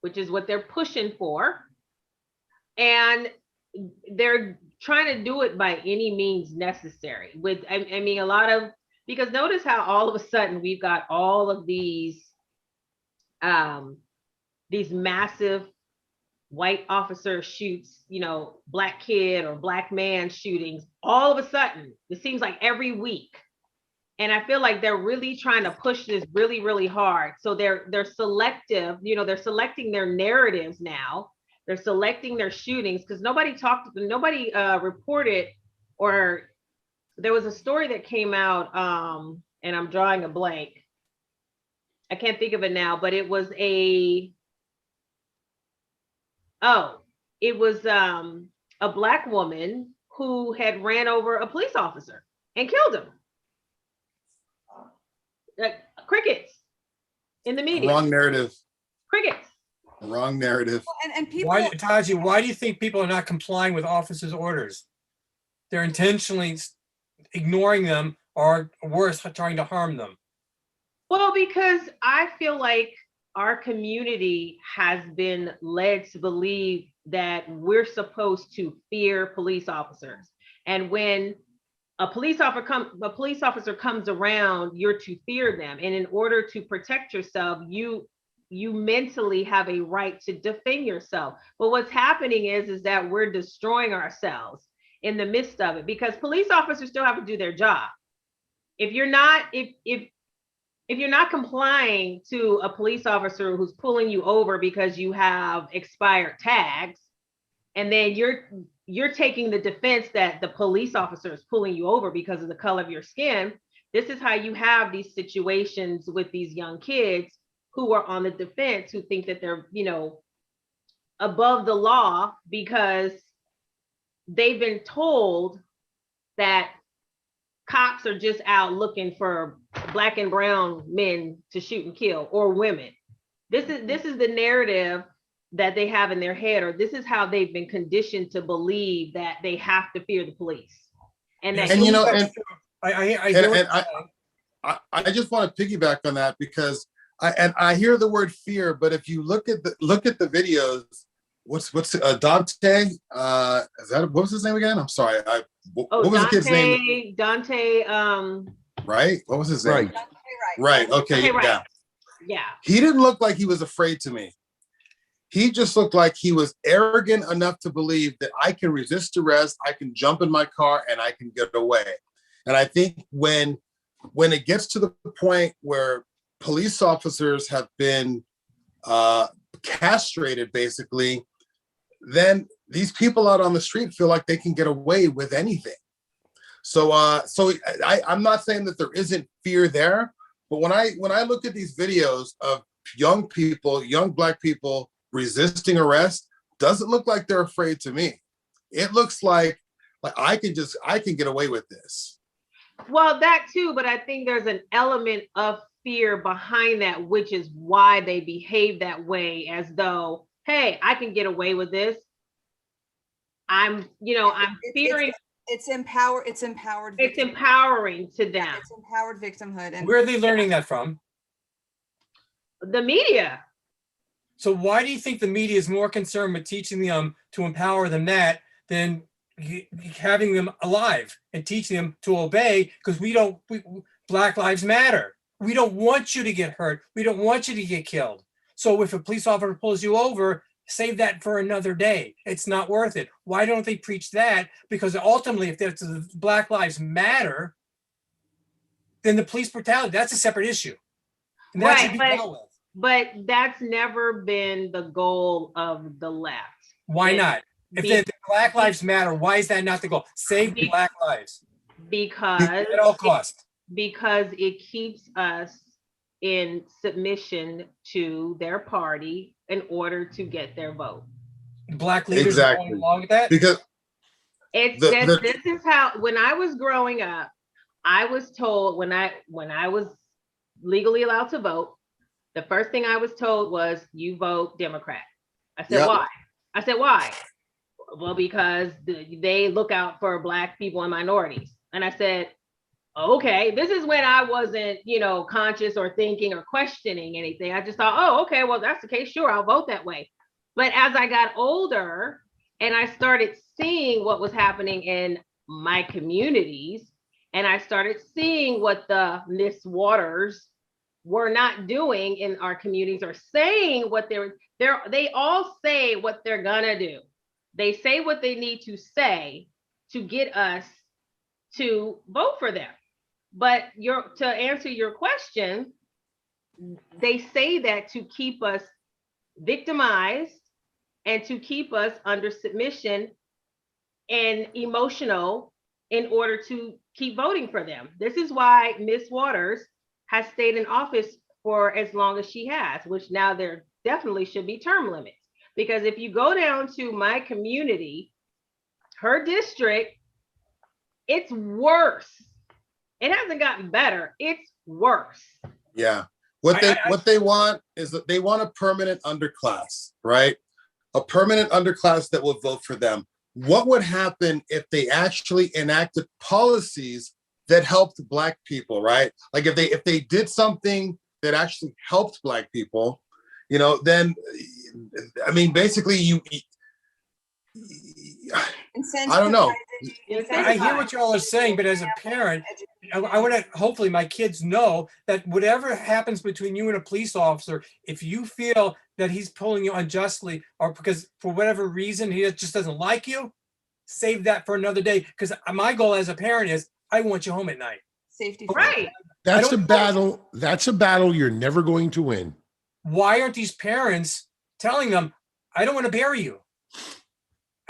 which is what they're pushing for. And they're trying to do it by any means necessary. I mean, because notice how all of a sudden we've got all of these massive white officer shoots, black kid or black man shootings, all of a sudden. It seems like every week. And I feel like they're really trying to push this really, really hard. So they're selective, they're selecting their narratives now. They're selecting their shootings, because nobody reported, or there was a story that came out, and I'm drawing a blank. I can't think of it now, but it was a black woman who had ran over a police officer and killed him. Crickets in the media. Wrong narrative. Crickets. Wrong narrative. And people. Taji, why do you think people are not complying with officers' orders? They're intentionally ignoring them, or worse, trying to harm them. Well, because I feel like our community has been led to believe that we're supposed to fear police officers. And when a police officer comes around, you're to fear them. And in order to protect yourself, you mentally have a right to defend yourself. But what's happening is that we're destroying ourselves in the midst of it, because police officers still have to do their job. If you're not complying to a police officer who's pulling you over because you have expired tags, and then you're taking the defense that the police officer is pulling you over because of the color of your skin, This is how you have these situations with these young kids who are on the defense, who think that they're, above the law because they've been told that cops are just out looking for Black and brown men to shoot and kill, or women. This is the narrative that they have in their head, or this is how they've been conditioned to believe that they have to fear the police. And that, And I just want to piggyback on that, because I hear the word fear, but if you look at the videos, what's Dante? Is that, what was his name again? I'm sorry. What was Dante, the kid's name? Dante. Right. What was his name? Right. Okay. Right. Yeah. Yeah. He didn't look like he was afraid to me. He just looked like he was arrogant enough to believe that I can resist arrest, I can jump in my car, and I can get away. And I think when it gets to the point where police officers have been castrated, basically, then these people out on the street feel like they can get away with anything. So I'm not saying that there isn't fear there, but when I look at these videos of young people, young Black people resisting arrest, doesn't look like they're afraid to me. It looks like I can get away with this. Well, that too, but I think there's an element of fear behind that, which is why they behave that way, as though, hey, I can get away with this. I'm fearing. It's empowering to them. It's empowered victimhood. And where are they learning that from? The media. So why do you think the media is more concerned with teaching them to empower them than having them alive and teaching them to obey? Because Black Lives Matter. We don't want you to get hurt. We don't want you to get killed. So if a police officer pulls you over, save that for another day. It's not worth it. Why don't they preach that? Because ultimately, if there's Black Lives Matter, then the police brutality, that's a separate issue. And that should be dealt with. But that's never been the goal of the left. Why not? If the Black Lives Matter, why is that not the goal? Save Black lives. Because at all costs. Because it keeps us in submission to their party in order to get their vote. Black leaders are going along with that? Because this is how, when I was growing up, I was told, when I was legally allowed to vote, the first thing I was told was, you vote Democrat. I said, why? I said, why? Well, because they look out for Black people and minorities. And I said, okay, this is when I wasn't, conscious or thinking or questioning anything. I just thought, oh, okay, well, that's the case. Sure, I'll vote that way. But as I got older and I started seeing what was happening in my communities, and I started seeing what the Miss Waters were not doing in our communities, or saying what they all say what they're gonna do. They say what they need to say to get us to vote for them. But to answer your question, they say that to keep us victimized and to keep us under submission and emotional in order to keep voting for them. This is why Miss Waters has stayed in office for as long as she has, which now there definitely should be term limits. Because if you go down to my community, her district, it's worse. It hasn't gotten better. It's worse. Yeah. What they want is that they want a permanent underclass, right? A permanent underclass that will vote for them. What would happen if they actually enacted policies that helped Black people, right? Like if they did something that actually helped Black people, then, I mean, basically I don't know. I hear what y'all are saying, but as a parent, I want to, hopefully my kids know that whatever happens between you and a police officer, if you feel that he's pulling you unjustly, or because for whatever reason he just doesn't like you, save that for another day. Because my goal as a parent is, I want you home at night. Safety. Right. That's a battle. That's a battle you're never going to win. Why aren't these parents telling them, I don't want to bury you?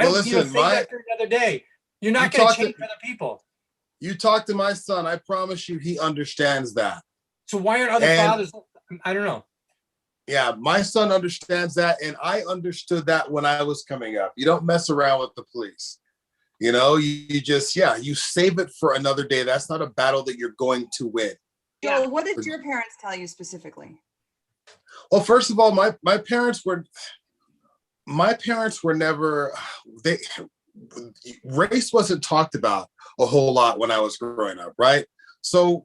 Well, listen, save that for another day. You're not going to change other people. You talk to my son, I promise you he understands that. So why aren't other fathers? I don't know. Yeah, my son understands that, and I understood that when I was coming up. You don't mess around with the police. You just, you save it for another day. That's not a battle that you're going to win. Joel, what did your parents tell you specifically? Well, first of all, my parents were never, race wasn't talked about a whole lot when I was growing up, right? So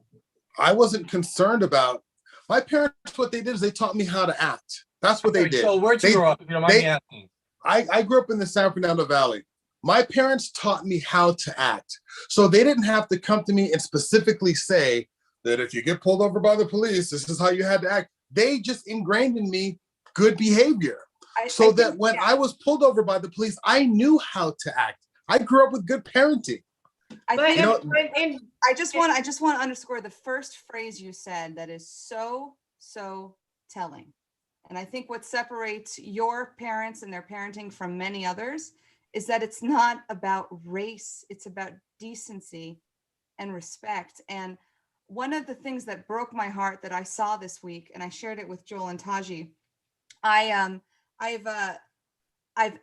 I wasn't concerned about my parents. What they did is they taught me how to act. That's what they did. So where'd you grow up, if you don't mind me asking? I grew up in the San Fernando Valley. My parents taught me how to act. So they didn't have to come to me and specifically say that if you get pulled over by the police, this is how you had to act. They just ingrained in me good behavior. When I was pulled over by the police, I knew how to act. I grew up with good parenting. I just want to underscore the first phrase you said that is so telling. And I think what separates your parents and their parenting from many others is that it's not about race, it's about decency and respect. And one of the things that broke my heart that I saw this week, and I shared it with Joel and Taji, I've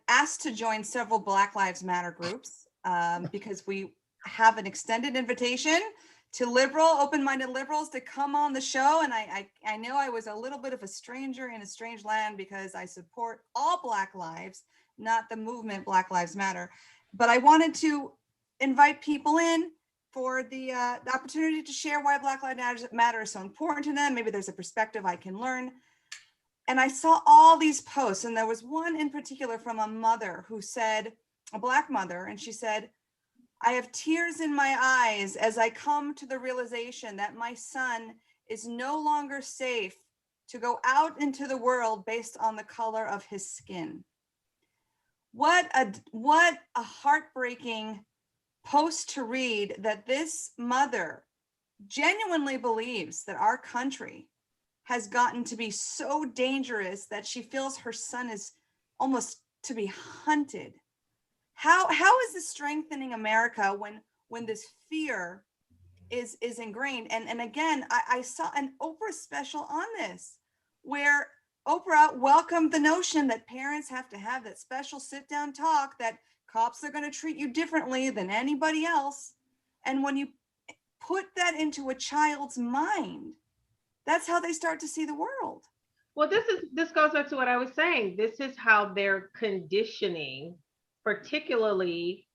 asked to join several Black Lives Matter groups because we have an extended invitation to open-minded liberals to come on the show. And I know I was a little bit of a stranger in a strange land because I support all Black lives, not the movement Black Lives Matter. But I wanted to invite people in for the opportunity to share why Black Lives Matter is so important to them. Maybe there's a perspective I can learn. And I saw all these posts, and there was one in particular from a mother who said, a Black mother, and she said, I have tears in my eyes as I come to the realization that my son is no longer safe to go out into the world based on the color of his skin. What a heartbreaking post to read, that this mother genuinely believes that our country has gotten to be so dangerous that she feels her son is almost to be hunted. How is this strengthening America when this fear is ingrained? And again, I saw an Oprah special on this where Oprah welcomed the notion that parents have to have that special sit down talk, that cops are going to treat you differently than anybody else. And when you put that into a child's mind, that's how they start to see the world. Well, this goes back to what I was saying. This is how they're conditioning, particularly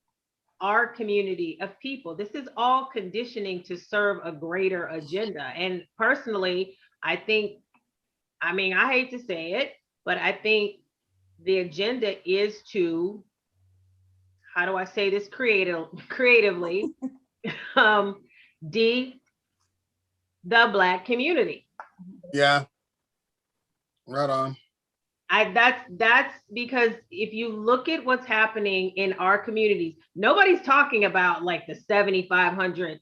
our community of people. This is all conditioning to serve a greater agenda. And personally, I think, I hate to say it, but I think the agenda is to, how do I say this creatively, the Black community. Yeah, right on. That's because if you look at what's happening in our communities, nobody's talking about like the 7,500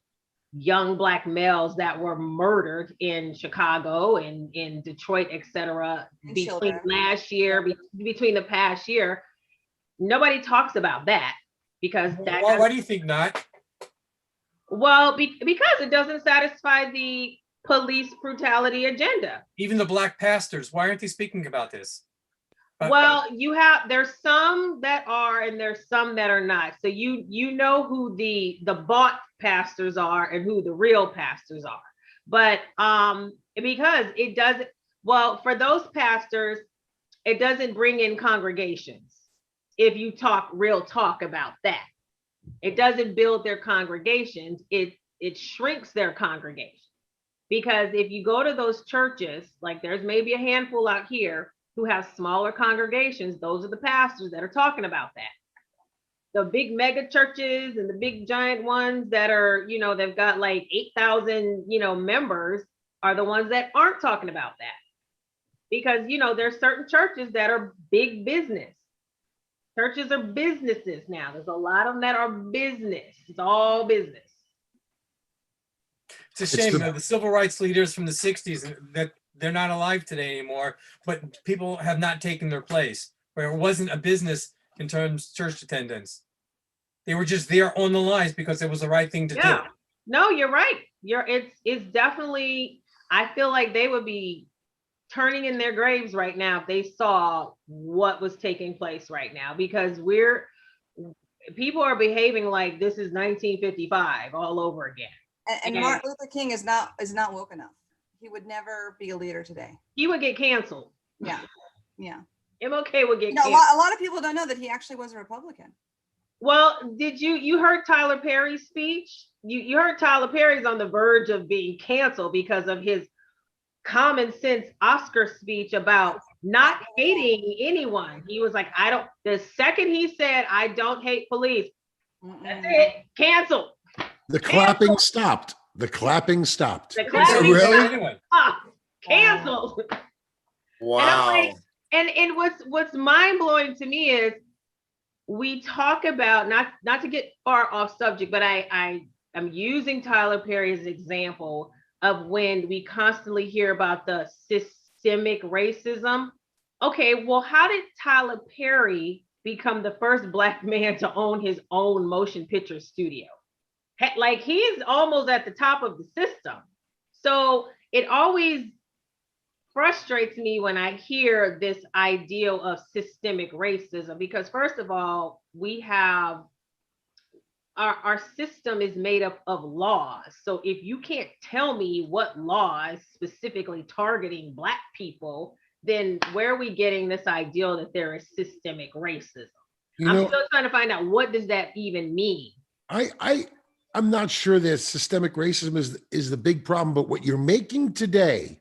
young Black males that were murdered in Chicago and in Detroit, etc. between the past year. Nobody talks about that because why do you think not? Well, because it doesn't satisfy the police brutality agenda. Even the Black pastors, why aren't they speaking about this? Well, there's some that are and there's some that are not. So you know who the bought pastors are and who the real pastors are. But because it doesn't, well, for those pastors, it doesn't bring in congregations. If you talk real talk about that, it doesn't build their congregations. It shrinks their congregation. Because if you go to those churches, like there's maybe a handful out here who have smaller congregations, those are the pastors that are talking about that. The big mega churches and the big giant ones that are, they've got like 8,000, members are the ones that aren't talking about that. Because, there's certain churches that are big business. Churches are businesses now. There's a lot of them that are business. It's all business. It's a shame that the civil rights leaders from the 60s, that they're not alive today anymore, but people have not taken their place, where it wasn't a business in terms of church attendance. They were just there on the lines because it was the right thing to do. No, you're right. It's definitely, I feel like they would be turning in their graves right now if they saw what was taking place right now, because people are behaving like this is 1955 all over again. And Martin Luther King is not woke enough. He would never be a leader today. He would get canceled. Yeah. Yeah. MLK would get No, canceled. a lot of people don't know that he actually was a Republican. Well, did you heard Tyler Perry's speech? You heard Tyler Perry's on the verge of being canceled because of his common sense Oscar speech about not hating anyone. He was like, the second he said, I don't hate police, that's it, canceled. The clapping stopped. The clapping stopped. The clapping Really? stopped. Canceled. Wow. And what's mind blowing to me is we talk about, not to get far off subject, but I'm using Tyler Perry as an example of when we constantly hear about the systemic racism. Okay, well, how did Tyler Perry become the first Black man to own his own motion picture studio? Like, he's almost at the top of the system. So it always frustrates me when I hear this ideal of systemic racism, because first of all, we have our system is made up of laws. So if you can't tell me what law is specifically targeting Black people, then where are we getting this ideal that there is systemic racism? I'm still trying to find out, what does that even mean? I'm not sure that systemic racism is the big problem, but what you're making today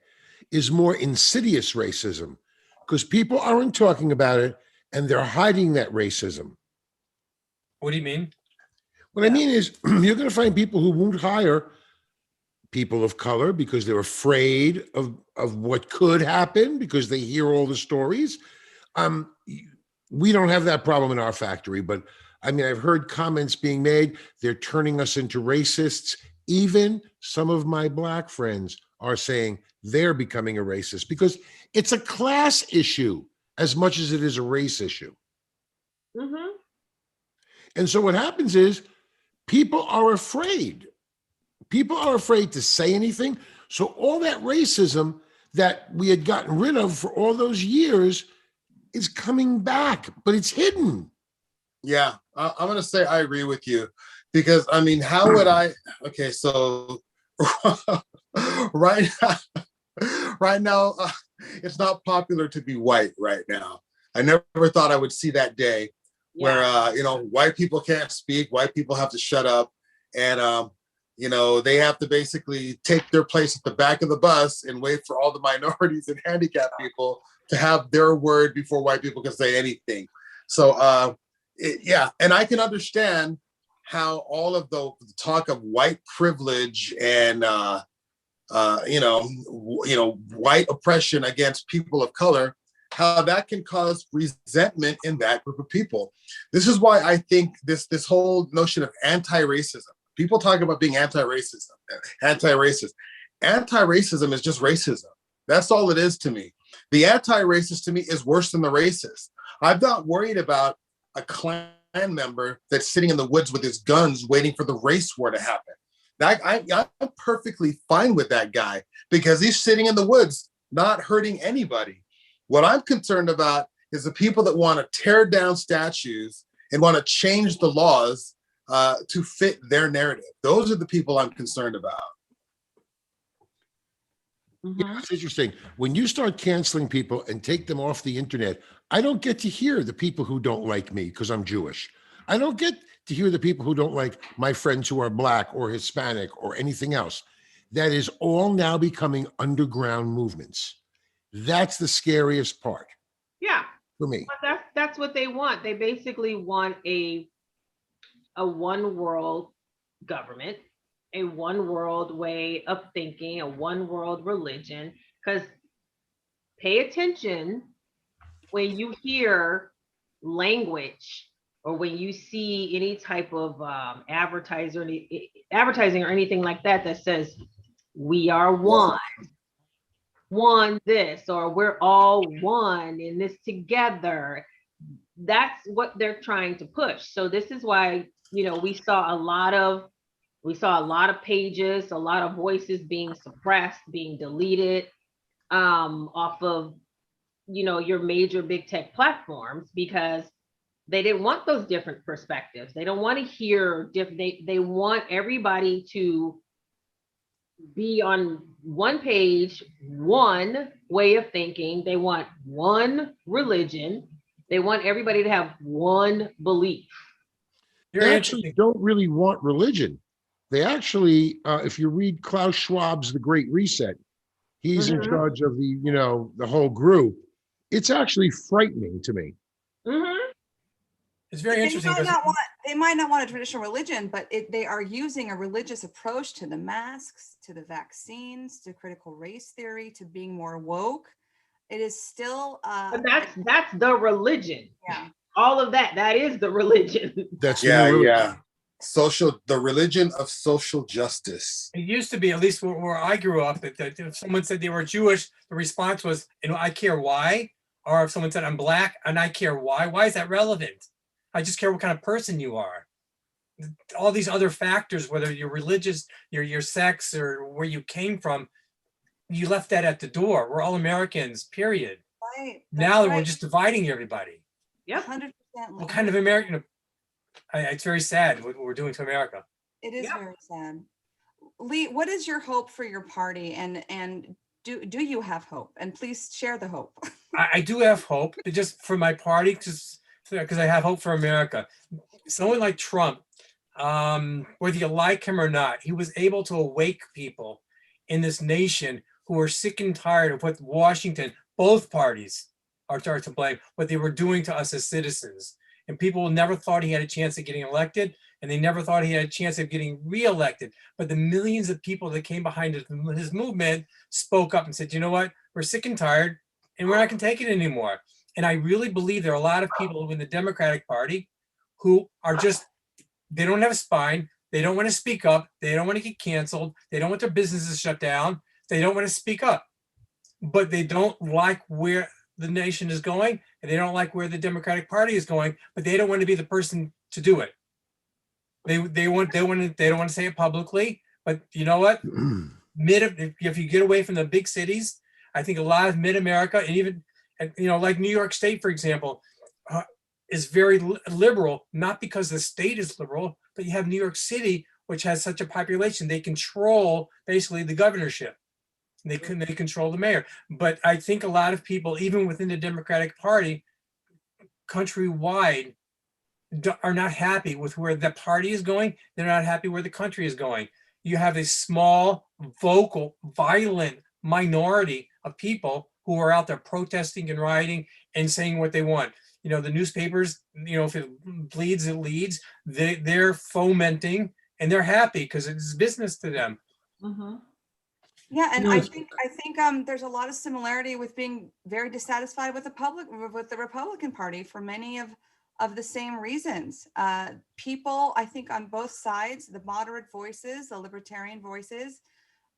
is more insidious racism, because people aren't talking about it and they're hiding that racism. What do you mean? What I mean is, you're going to find people who won't hire people of color because they're afraid of what could happen, because they hear all the stories. We don't have that problem in our factory, but I mean, I've heard comments being made, they're turning us into racists. Even some of my Black friends are saying they're becoming a racist, because it's a class issue as much as it is a race issue. Mm-hmm. And so what happens is, people are afraid. People are afraid to say anything. So all that racism that we had gotten rid of for all those years is coming back, but it's hidden. Yeah, I'm going to say I agree with you, because I mean, how would I? Okay, so right now, it's not popular to be white right now. I never thought I would see that day where, white people can't speak, white people have to shut up, and, they have to basically take their place at the back of the bus and wait for all the minorities and handicapped people to have their word before white people can say anything. So, and I can understand how all of the talk of white privilege and, white oppression against people of color, how that can cause resentment in that group of people. This is why I think this whole notion of anti-racism, people talk about being anti-racist. Anti-racism is just racism. That's all it is to me. The anti-racist to me is worse than the racist. I'm not worried about a Klan member that's sitting in the woods with his guns waiting for the race war to happen. I'm perfectly fine with that guy, because he's sitting in the woods, not hurting anybody. What I'm concerned about is the people that want to tear down statues and want to change the laws to fit their narrative. Those are the people I'm concerned about. Yeah, it's interesting. When you start canceling people and take them off the internet, I don't get to hear the people who don't like me because I'm Jewish. I don't get to hear the people who don't like my friends who are Black or Hispanic or anything else. That is all now becoming underground movements. That's the scariest part. Yeah. For me. But that's what they want. They basically want a one world government, a one world way of thinking, a one world religion. Because pay attention when you hear language or when you see any type of advertising or anything like that says we are one this, or we're all one in this together. That's what they're trying to push. So this is why, we saw a lot of We saw a lot of pages, a lot of voices being suppressed, being deleted off of, your major big tech platforms, because they didn't want those different perspectives. They don't want to hear different. They want everybody to be on one page, one way of thinking. They want one religion. They want everybody to have one belief. They actually don't really want religion. They actually, if you read Klaus Schwab's The Great Reset, he's in charge of the whole group. It's actually frightening to me. It's very interesting. They might not want a traditional religion, but they are using a religious approach to the masks, to the vaccines, to critical race theory, to being more woke. It is still. But that's the religion. Yeah. All of that is the religion. That's the religion of social justice. It used to be, at least where I grew up, that if someone said they were Jewish, the response was, I care why. Or if someone said I'm black and I care why. Why is that relevant? I just care what kind of person you are. All these other factors, whether you're religious, your sex, or where you came from, you left that at the door. We're all Americans, period. Right. Now we're just dividing everybody. Yep. 100%. What kind of American? It's very sad what we're doing to America. It is very sad. Lee, what is your hope for your party, and do you have hope? And please share the hope. I do have hope, just for my party, because I have hope for America. Someone like Trump, whether you like him or not, he was able to awake people in this nation who are sick and tired of what Washington, both parties are to blame, what they were doing to us as citizens. And people never thought he had a chance of getting elected, and they never thought he had a chance of getting reelected. But the millions of people that came behind his movement spoke up and said, you know what, we're sick and tired, and we're not going to take it anymore. And I really believe there are a lot of people in the Democratic Party who are they don't have a spine. They don't want to speak up. They don't want to get canceled. They don't want their businesses shut down. They don't want to speak up. But they don't like where the nation is going, and they don't like where the Democratic Party is going, but they don't want to be the person to do it. They don't want to say it publicly, but you know what? If you get away from the big cities, I think a lot of mid-America, and even like New York State, for example, is very liberal, not because the state is liberal, but you have New York City, which has such a population. They control basically the governorship. They control the mayor. But I think a lot of people, even within the Democratic Party, countrywide, are not happy with where the party is going. They're not happy where the country is going. You have a small, vocal, violent minority of people who are out there protesting and rioting and saying what they want. The newspapers, if it bleeds, it leads. They're fomenting, and they're happy because it's business to them. Yeah, and I think there's a lot of similarity with being very dissatisfied with the Republican Party for many of the same reasons. People, I think, on both sides, the moderate voices, the libertarian voices,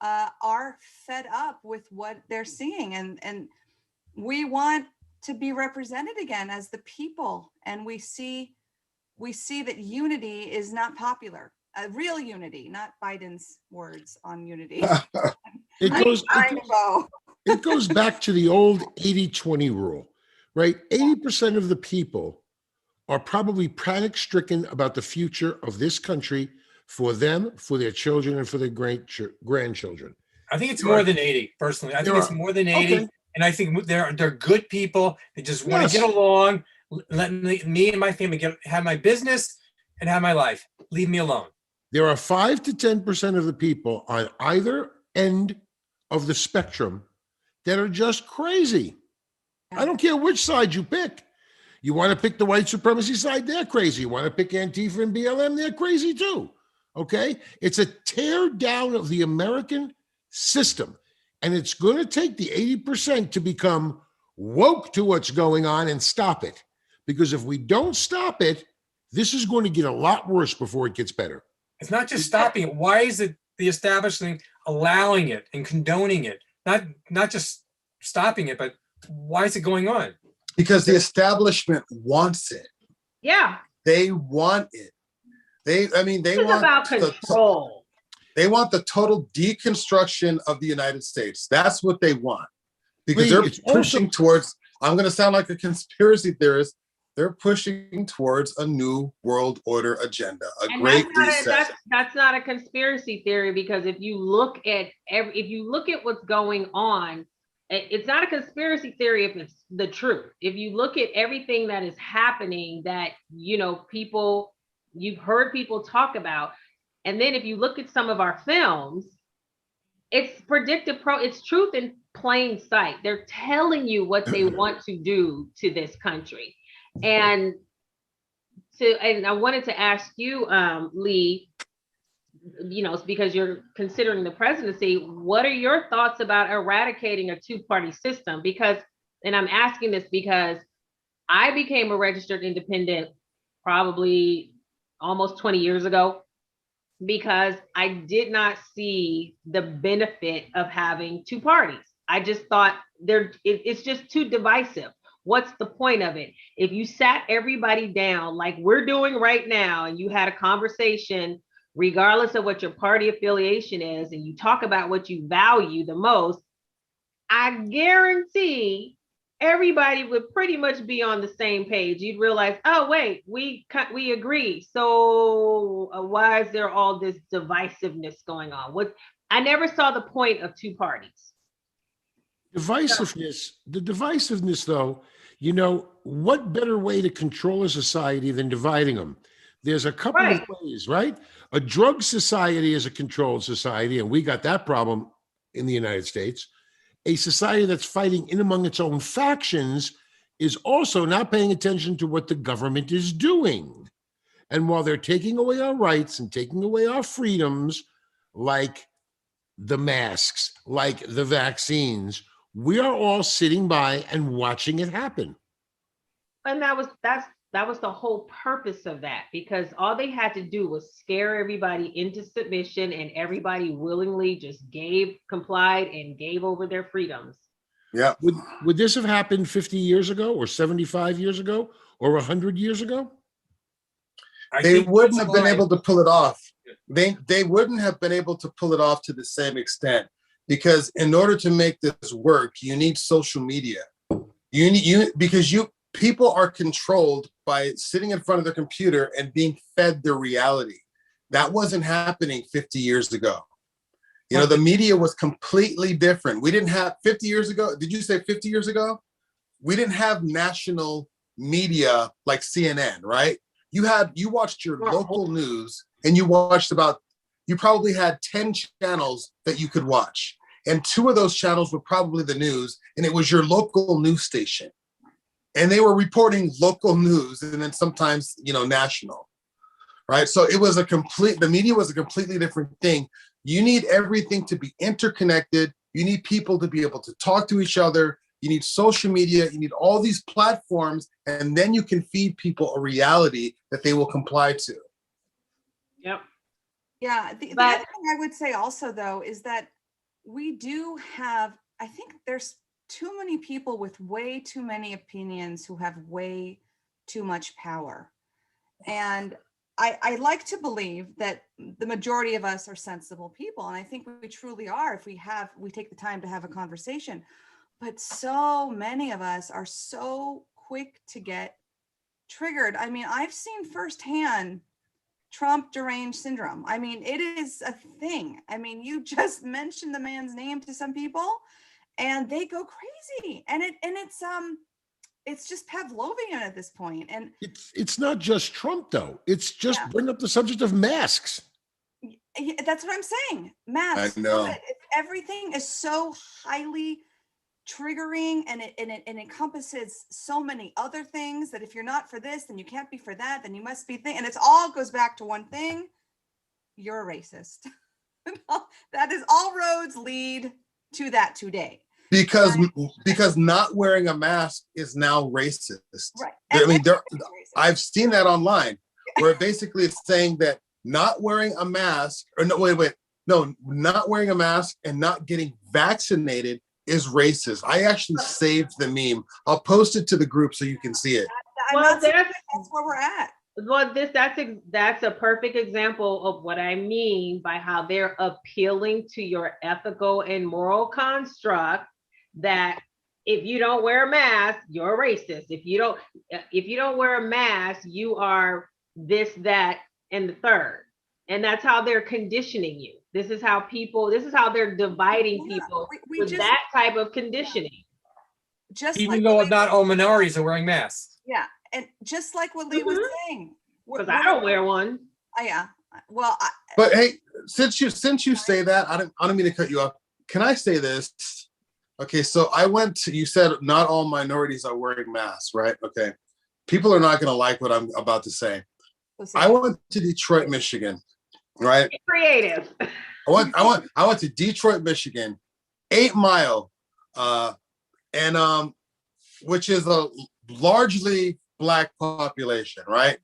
are fed up with what they're seeing, and we want to be represented again as the people, and we see that unity is not popular. Real unity, not Biden's words on unity. It goes back to the old 80-20 rule, right? 80% of the people are probably panic-stricken about the future of this country for them, for their children, and for their grandchildren. I think it's more than 80, personally. I think it's more than 80. Okay. And I think they're good people. They just want to get along, let me and my family have my business and have my life. Leave me alone. There are 5 to 10% of the people on either end of the spectrum that are just crazy. I don't care which side you pick. You want to pick the white supremacy side, they're crazy. You want to pick Antifa and BLM, they're crazy too. Okay? It's a tear down of the American system. And it's going to take the 80% to become woke to what's going on and stop it. Because if we don't stop it, this is going to get a lot worse before it gets better. It's not just stopping it. Why is it the establishment allowing it and condoning it? Not just stopping it, but why is it going on? Because the establishment wants it. Yeah. They want it. They it's want about control. They want the total deconstruction of the United States. That's what they want. Because Lee, they're it's pushing also- towards, I'm going to sound like a conspiracy theorist, they're pushing towards a new world order agenda, a And great reset. that's not a conspiracy theory, because if you look at what's going on, it's not a conspiracy theory if it's the truth. If you look at everything that is happening that, you know, you've heard people talk about, and then if you look at some of our films, it's it's truth in plain sight. They're telling you what they want to do to this country. And I wanted to ask you, Lee, you know, because you're considering the presidency, what are your thoughts about eradicating a two-party system? Because, and I'm asking this because I became a registered independent probably almost 20 years ago, because I did not see the benefit of having two parties. I just thought it's just too divisive. What's the point of it? If you sat everybody down like we're doing right now, and you had a conversation, regardless of what your party affiliation is, and you talk about what you value the most, I guarantee everybody would pretty much be on the same page. You'd realize, oh wait, we agree. So why is there all this divisiveness going on? I never saw the point of two parties. The divisiveness though, you know, what better way to control a society than dividing them? There's a couple of ways, right? A drug society is a controlled society, and we got that problem in the United States. A society that's fighting in among its own factions is also not paying attention to what the government is doing. And while they're taking away our rights and taking away our freedoms, like the masks, like the vaccines, we are all sitting by and watching it happen. And that was the whole purpose of that, because all they had to do was scare everybody into submission, and everybody willingly just complied and gave over their freedoms. Yeah. Would this have happened 50 years ago or 75 years ago or 100 years ago? They wouldn't have been able to pull it off. They wouldn't have been able to pull it off to the same extent, because in order to make this work, you need social media. People are controlled by sitting in front of their computer and being fed their reality. That wasn't happening 50 years ago. You know, the media was completely different. We didn't have 50 years ago. Did you say 50 years ago? We didn't have national media like CNN, right? You watched your local news, and you probably had 10 channels that you could watch. And 2 of those channels were probably the news, and it was your local news station. And they were reporting local news, and then sometimes, you know, national, right? So the media was a completely different thing. You need everything to be interconnected. You need people to be able to talk to each other. You need social media. You need all these platforms, and then you can feed people a reality that they will comply to. Yep. Yeah. The other thing I would say also, though, is that we do have, I think there's too many people with way too many opinions who have way too much power. And I like to believe that the majority of us are sensible people. And I think we truly are if we take the time to have a conversation. But so many of us are so quick to get triggered. I mean, I've seen firsthand Trump deranged syndrome. I mean, it is a thing. I mean, you just mention the man's name to some people and they go crazy. And it's just Pavlovian at this point. And it's not just Trump though. It's just bring up the subject of masks. That's what I'm saying. Masks. I know. Everything is so highly triggering, and it encompasses so many other things that if you're not for this, then you can't be for that, then you must be and it's all goes back to one thing: you're a racist. That is all roads lead to that today. Because not wearing a mask is now racist. Right. I mean, I've seen that online where basically it's saying that not wearing a mask, not wearing a mask and not getting vaccinated is racist. I actually saved the meme. I'll post it to the group so you can see it. Well, that's where we're at. Well, that's a perfect example of what I mean by how they're appealing to your ethical and moral construct that if you don't wear a mask, you're a racist. If you don't wear a mask, you are this, that, and the third. And that's how they're conditioning you. This is how they're dividing people we with just, that type of conditioning. just Even like though what not Lee all was minorities are wearing masks. yeah, and just like what Lee was saying. Because I don't wear one. Oh, yeah. Well, But hey, since you say that, I don't mean to cut you off. Can I say this? Okay, so you said not all minorities are wearing masks, right? Okay. People are not going to like what I'm about to say. listen, I went to Detroit, Michigan, right? Get creative. I went to Detroit, Michigan, 8 Mile, and which is a largely Black population, right?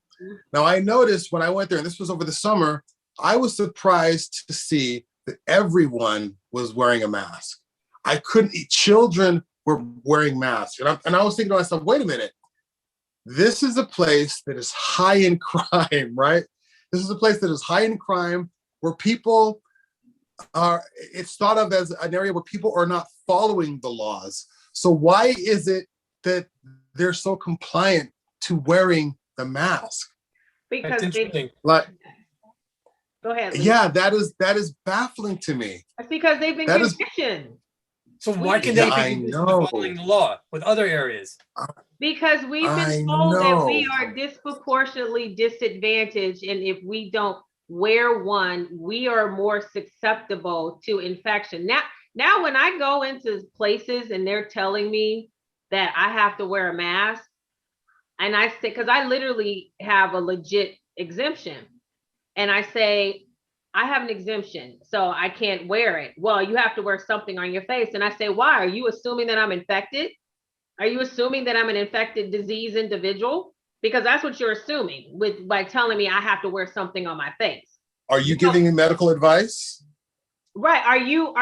Now I noticed when I went there, and this was over the summer, I was surprised to see that everyone was wearing a mask. I couldn't eat. Children were wearing masks, and I was thinking to myself, wait a minute, this is a place that is high in crime, right? This is a place that is high in crime where people it's thought of as an area where people are not following the laws. So why is it that they're so compliant to wearing the mask? Because That's interesting. Like, go ahead, Lee. yeah, that is baffling to me. That's because they've been That is- conditioned. So why can Yeah, they I be know. following the law with other areas? Because we've I been told that we know. are disproportionately disadvantaged, and if we don't wear one, we are more susceptible to infection. Now when I go into places and they're telling me that I have to wear a mask, and I say, because I literally have a legit exemption, and I say, I have an exemption, so I can't wear it. Well, you have to wear something on your face. And I say, why? Are you assuming that I'm infected? Are you assuming that I'm an infected disease individual? Because that's what you're assuming by telling me I have to wear something on my face. Are you giving me medical advice? Right. Are you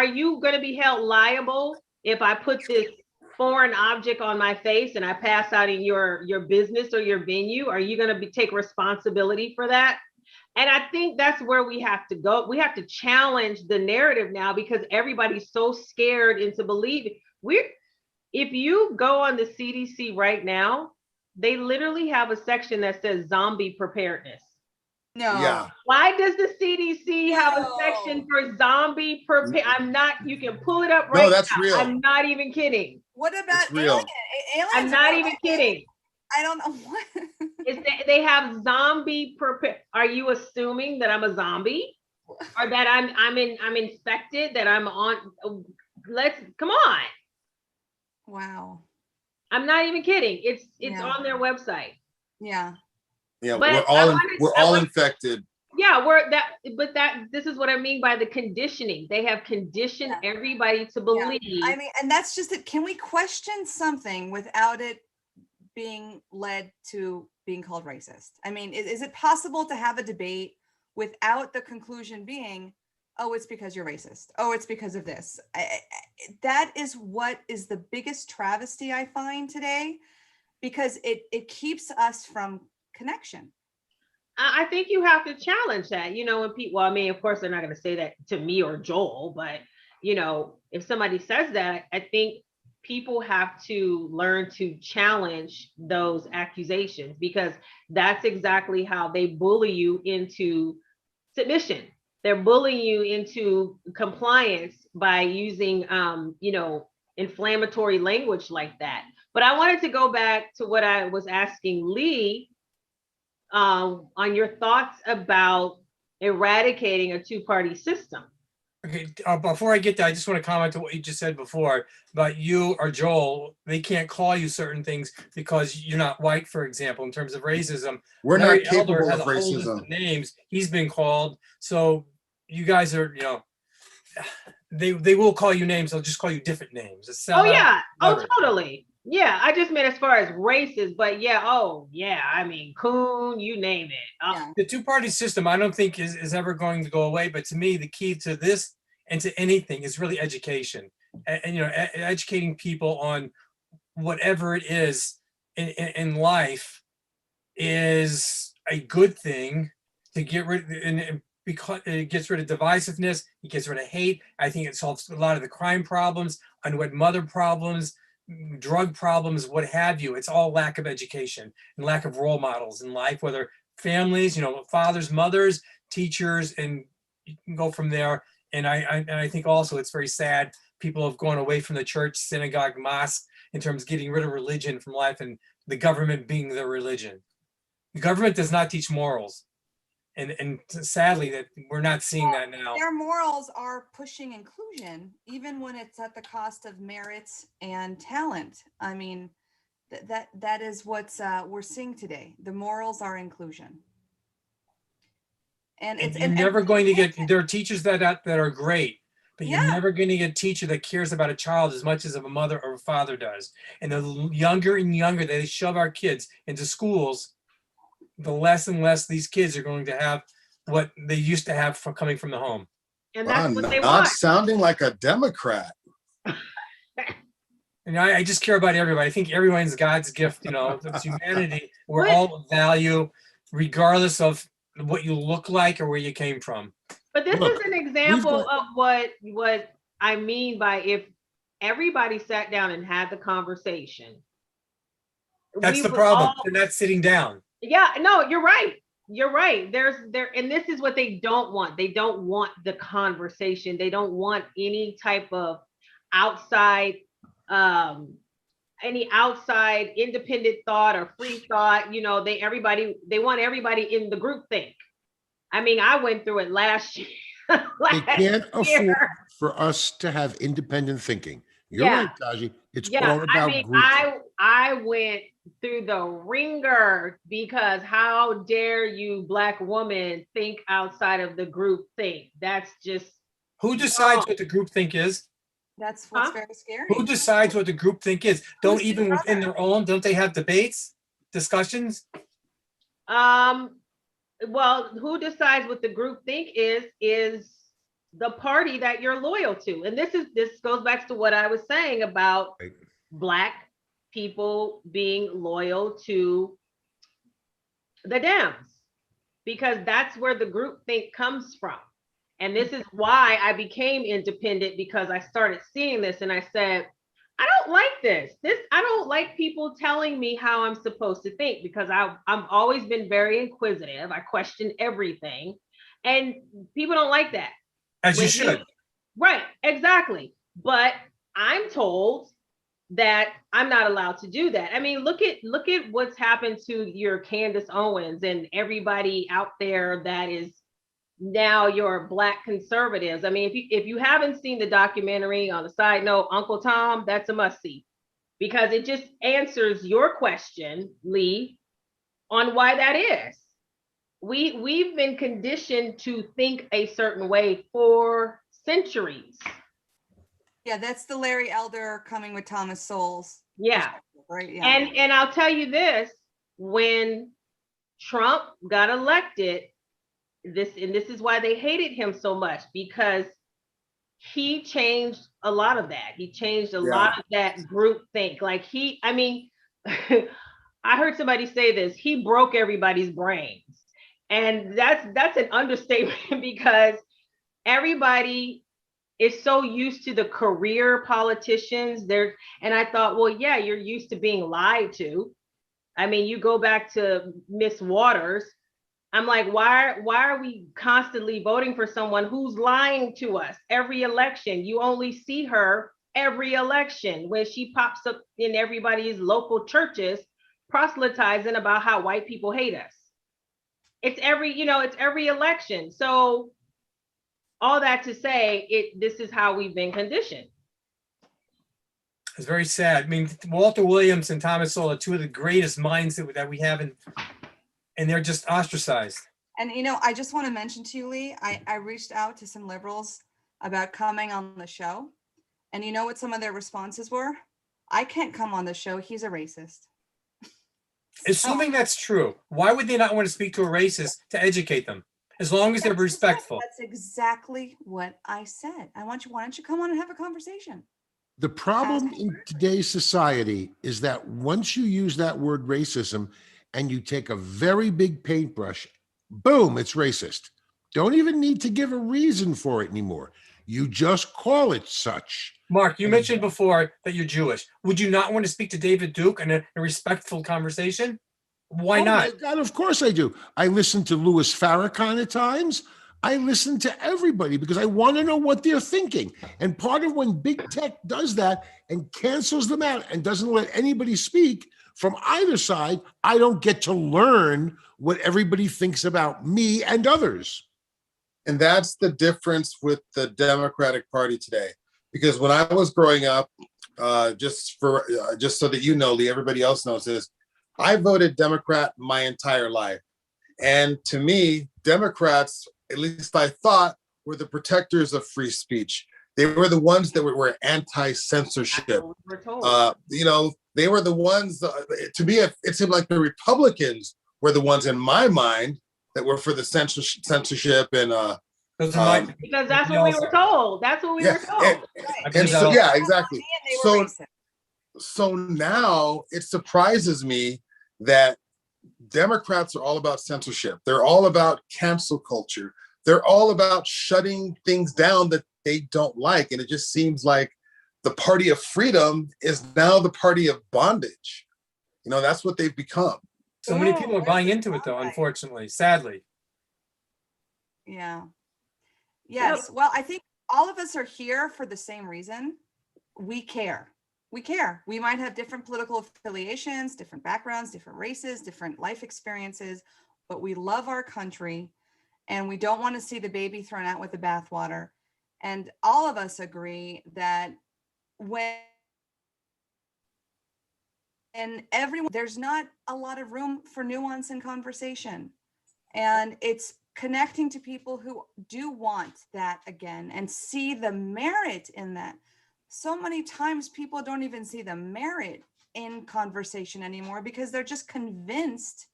going to be held liable if I put this foreign object on my face and I pass out in your business or your venue? Are you going to take responsibility for that? And I think that's where we have to go. We have to challenge the narrative now because everybody's so scared into believing. If you go on the CDC right now, they literally have a section that says zombie preparedness. no. Yeah. Why does the CDC have a section for zombie prepare? You can pull it up right now. No, that's real. I'm not even kidding. What about It's real. aliens? I'm not even kidding. I don't know what. They have zombie prepare. Are you assuming that I'm a zombie, or that I'm infected? That I'm on? Come on. Wow. I'm not even kidding. It's Yeah. on their website. Yeah. Yeah, But we're all infected. Yeah, this is what I mean by the conditioning. They have conditioned everybody to believe. I mean, and that's just it. Can we question something without it being led to being called racist? I mean, is it possible to have a debate without the conclusion being, oh, it's because you're racist. Oh, it's because of this. That is what is the biggest travesty I find today, because it keeps us from connection. I think you have to challenge that, when people, well, I mean, of course, they're not going to say that to me or Joel, but, if somebody says that, I think people have to learn to challenge those accusations, because that's exactly how they bully you into submission. They're bullying you into compliance by using, inflammatory language like that. But I wanted to go back to what I was asking Lee on your thoughts about eradicating a two-party system. Okay, before I get there, I just want to comment on what you just said before about you or Joel. They can't call you certain things because you're not white, for example, in terms of racism. We're Larry not capable Elder has of a whole list racism. of names he's been called. So you guys are, they will call you names. They'll just call you different names. Oh yeah. Oh, totally. Yeah, I just meant as far as racist, but I mean, coon, you name it. The two-party system, I don't think is ever going to go away. But to me, the key to this and to anything is really education, and educating people on whatever it is in life is a good thing to get rid and because it gets rid of divisiveness, it gets rid of hate. I think it solves a lot of the crime problems, unwed mother problems, drug problems, what have you. It's all lack of education and lack of role models in life, whether families, fathers, mothers, teachers, and you can go from there. And I think also it's very sad people have gone away from the church, synagogue, mosque in terms of getting rid of religion from life and the government being their religion. The government does not teach morals. And sadly that we're not seeing that now. Their morals are pushing inclusion, even when it's at the cost of merits and talent. I mean, that is what's we're seeing today. The morals are inclusion. And it's you're never going to get, there are teachers that are great, but you're never going to get a teacher that cares about a child as much as a mother or a father does. And the younger and younger they shove our kids into schools, the less and less these kids are going to have what they used to have from coming from the home. And that's what they not want. Sounding like a Democrat. And I just care about everybody. I think everyone's God's gift, it's humanity. We're all of value, regardless of what you look like or where you came from. But this is an example of what I mean by if everybody sat down and had the conversation. That's the problem. They're not sitting down. Yeah, no, you're right. You're right. And this is what they don't want. They don't want the conversation. They don't want any type of outside, any outside independent thought or free thought. They want everybody in the group think. I mean, I went through it last year. They can't afford for us to have independent thinking. You're right, Taji. It's all about group. I went through the ringer because how dare you, Black woman, think outside of the group think? That's just who decides what the group think is? That's what's very scary. Who decides what the group think is? Don't even within their own, don't they have debates, discussions? Well, who decides what the group think is the party that you're loyal to. And this goes back to what I was saying about Black people being loyal to the Dems, because that's where the group think comes from. And this is why I became independent, because I started seeing this and I said, I don't like this. I don't like people telling me how I'm supposed to think, because I've always been very inquisitive. I question everything, and people don't like that. As you should. Right, exactly. But I'm told that I'm not allowed to do that. I mean, look at what's happened to your Candace Owens and everybody out there that is now your Black conservatives. I mean, if you haven't seen the documentary, on the side note, Uncle Tom, that's a must-see, because it just answers your question, Lee, on why that is. We've been conditioned to think a certain way for centuries. Yeah, that's the Larry Elder coming with Thomas Sowell's. Yeah. Right. Yeah. And I'll tell you this, when Trump got elected, this is why they hated him so much, because he changed a lot of that. He changed a lot of that group think. Like I heard somebody say this, he broke everybody's brains. And that's an understatement, because everybody is so used to the career politicians there. And I thought, well, yeah, you're used to being lied to. I mean, you go back to Miss Waters. I'm like, why are we constantly voting for someone who's lying to us every election? You only see her every election when she pops up in everybody's local churches proselytizing about how white people hate us. It's every election. So all that to say, this is how we've been conditioned. It's very sad. I mean, Walter Williams and Thomas Sowell are two of the greatest minds that we have, and they're just ostracized. And I just want to mention to you, Lee, I reached out to some liberals about coming on the show, and you know what some of their responses were? I can't come on the show. He's a racist. Assuming that's true, why would they not want to speak to a racist to educate them? As long as they're respectful. That's exactly what I said. Why don't you come on and have a conversation? The problem in today's society is that once you use that word racism, and you take a very big paintbrush, boom, it's racist. Don't even need to give a reason for it anymore. You just call it such. Mark, you mentioned before that you're Jewish. Would you not want to speak to David Duke in a respectful conversation? Why Oh not? my God, of course I do. I listen to Louis Farrakhan at times. I listen to everybody because I want to know what they're thinking. And part of when big tech does that and cancels them out and doesn't let anybody speak from either side, I don't get to learn what everybody thinks about me and others. And that's the difference with the Democratic Party today. Because when I was growing up, just so that you know, Lee, everybody else knows this, I voted Democrat my entire life. And to me, Democrats, at least I thought, were the protectors of free speech. They were the ones that were anti-censorship. You know, they were the ones, to me, it seemed like the Republicans were the ones in my mind that were for the censorship and because that's what we were told. That's what we were told. And so, yeah, exactly. So now it surprises me that Democrats are all about censorship. They're all about cancel culture. They're all about shutting things down that they don't like. And it just seems like the party of freedom is now the party of bondage. You know, that's what they've become. So many people are buying into it, though, unfortunately, sadly. Yeah. Yes. Well, I think all of us are here for the same reason. We care. We care. We might have different political affiliations, different backgrounds, different races, different life experiences, but we love our country and we don't want to see the baby thrown out with the bathwater. And all of us agree that there's not a lot of room for nuance and conversation. And it's connecting to people who do want that again and see the merit in that. So many times people don't even see the merit in conversation anymore because they're just convinced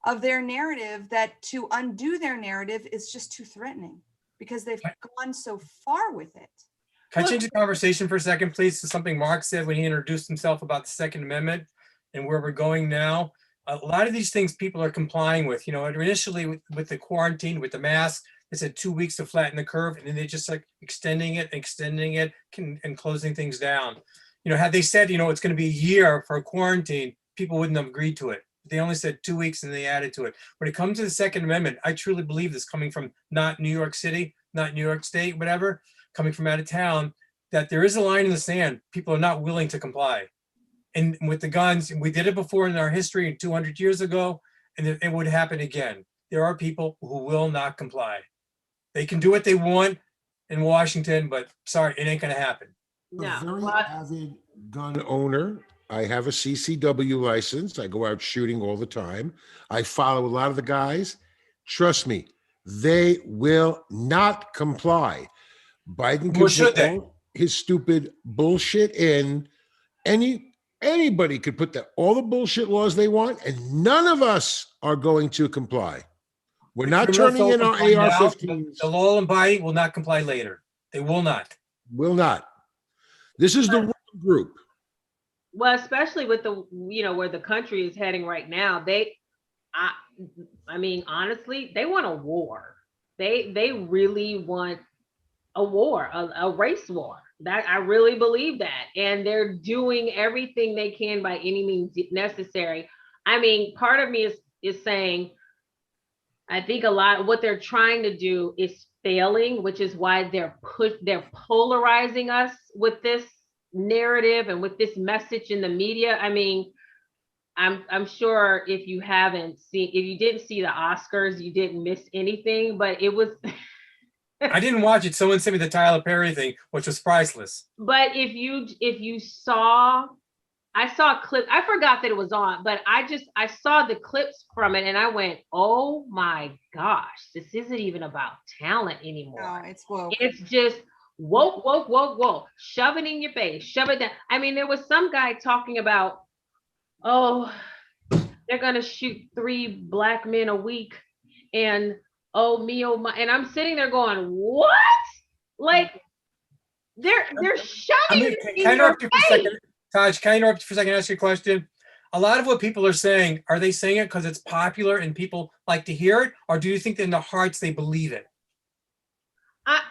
of their narrative that to undo their narrative is just too threatening because they've gone so far with it. Can I change the conversation for a second, please, to something Mark said when he introduced himself about the Second Amendment and where we're going now? A lot of these things people are complying with. You know, initially with the quarantine, with the mask, they said 2 weeks to flatten the curve, and then they just like extending it, and closing things down. You know, had they said, you know, it's going to be a year for a quarantine, people wouldn't have agreed to it. They only said 2 weeks and they added to it. When it comes to the Second Amendment, I truly believe this, coming from not New York City, not New York State, whatever, coming from out of town, that there is a line in the sand. People are not willing to comply. And with the guns, we did it before in our history 200 years ago, and it would happen again. There are people who will not comply. They can do what they want in Washington, but sorry, it ain't going to happen. No. A very avid gun owner. I have a CCW license. I go out shooting all the time. I follow a lot of the guys. Trust me, they will not comply. Biden can put all his stupid bullshit in. Anybody could put all the bullshit laws they want, and none of us are going to comply. We're not turning in our AR-15s. The law and body will not comply later. They will not. Will not. This is the wrong group. Well, especially with the, you know, where the country is heading right now, I mean, honestly, they want a war. They really want a war, a race war. That I really believe that. And they're doing everything they can by any means necessary. I mean, part of me is saying, I think a lot of what they're trying to do is failing, which is why they're polarizing us with this narrative and with this message in the media. I mean, I'm sure if you didn't see the Oscars, you didn't miss anything, but it was I didn't watch it. Someone sent me the Tyler Perry thing, which was priceless. But if you saw, I saw a clip, I forgot that it was on, but I saw the clips from it and I went, oh my gosh, this isn't even about talent anymore. No, it's woke. It's just woke, shove it in your face, shove it down. I mean, there was some guy talking about, oh, they're gonna shoot 3 black men a week, and oh my, and I'm sitting there going, what? Like they're shoving it in your face. Taj, can I interrupt you for a second and ask you a question? a lot of what people are saying, are they saying it because it's popular and people like to hear it? Or do you think that in their hearts they believe it?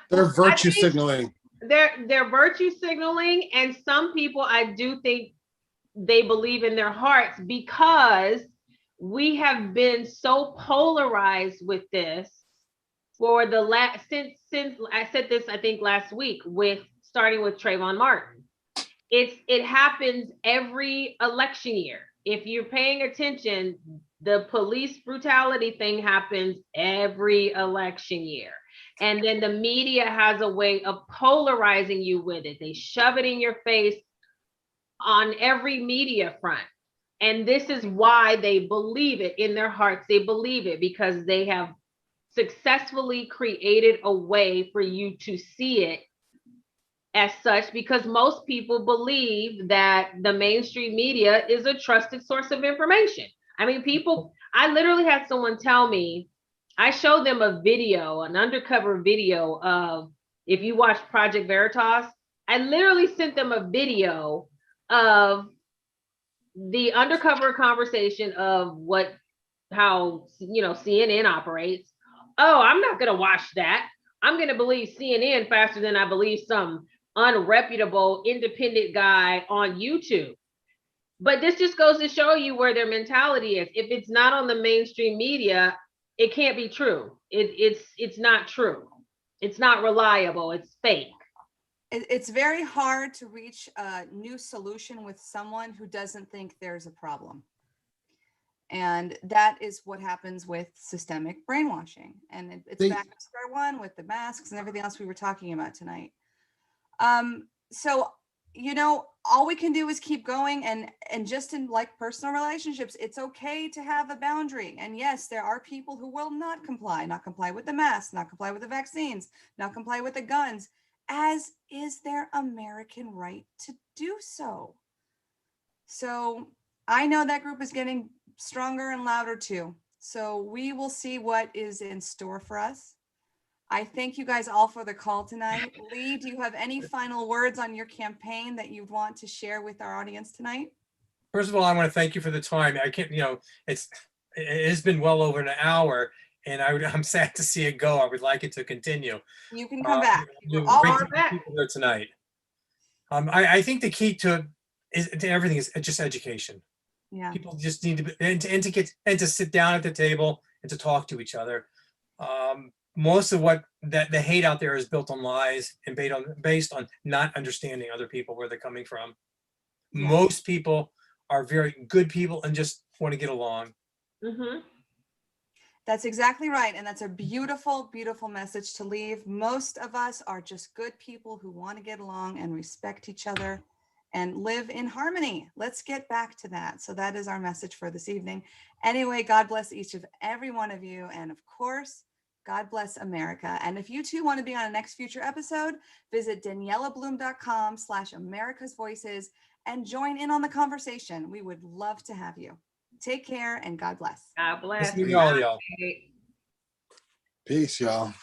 They're virtue think signaling. They're virtue signaling, and some people I do think they believe in their hearts, because we have been so polarized with this for the last since I said this, I think last week, with starting with Trayvon Martin. It happens every election year. If you're paying attention, the police brutality thing happens every election year. And then the media has a way of polarizing you with it. They shove it in your face on every media front. And this is why they believe it in their hearts. They believe it because they have successfully created a way for you to see it as such, because most people believe that the mainstream media is a trusted source of information. I mean, I literally had someone tell me, I showed them a video, an undercover video of, if you watch Project Veritas, I literally sent them a video of the undercover conversation of how CNN operates. Oh, I'm not going to watch that. I'm going to believe CNN faster than I believe some unreputable independent guy on YouTube. But this just goes to show you where their mentality is. If it's not on the mainstream media, it can't be true. It's not true. It's not reliable. It's fake. It's very hard to reach a new solution with someone who doesn't think there's a problem. And that is what happens with systemic brainwashing. And it's back to square one with the masks and everything else we were talking about tonight. So, all we can do is keep going, and just in like personal relationships, it's okay to have a boundary. And yes, there are people who will not comply with the masks, not comply with the vaccines, not comply with the guns, as is their American right to do so. So I know that group is getting stronger and louder too. So we will see what is in store for us. I thank you guys all for the call tonight. Lee, do you have any final words on your campaign that you want to share with our audience tonight? First of all, I want to thank you for the time. I can't, it has been well over an hour, and I'm sad to see it go. I would like it to continue. You can come back. Great to meet people here tonight. I think the key to everything is just education. Yeah. People just need to sit down at the table and to talk to each other. Most of what the hate out there is built on lies and based on not understanding other people, where they're coming from. Yeah. Most people are very good people and just want to get along. Mm-hmm. That's exactly right. And that's a beautiful, beautiful message to leave. Most of us are just good people who want to get along and respect each other and live in harmony. Let's get back to that. So that is our message for this evening. Anyway, God bless each of every one of you. And of course, God bless America. And if you too want to be on a next future episode, visit daniellabloom.com/America's Voices and join in on the conversation. We would love to have you. Take care and God bless. God bless. Peace, y'all. Peace, y'all.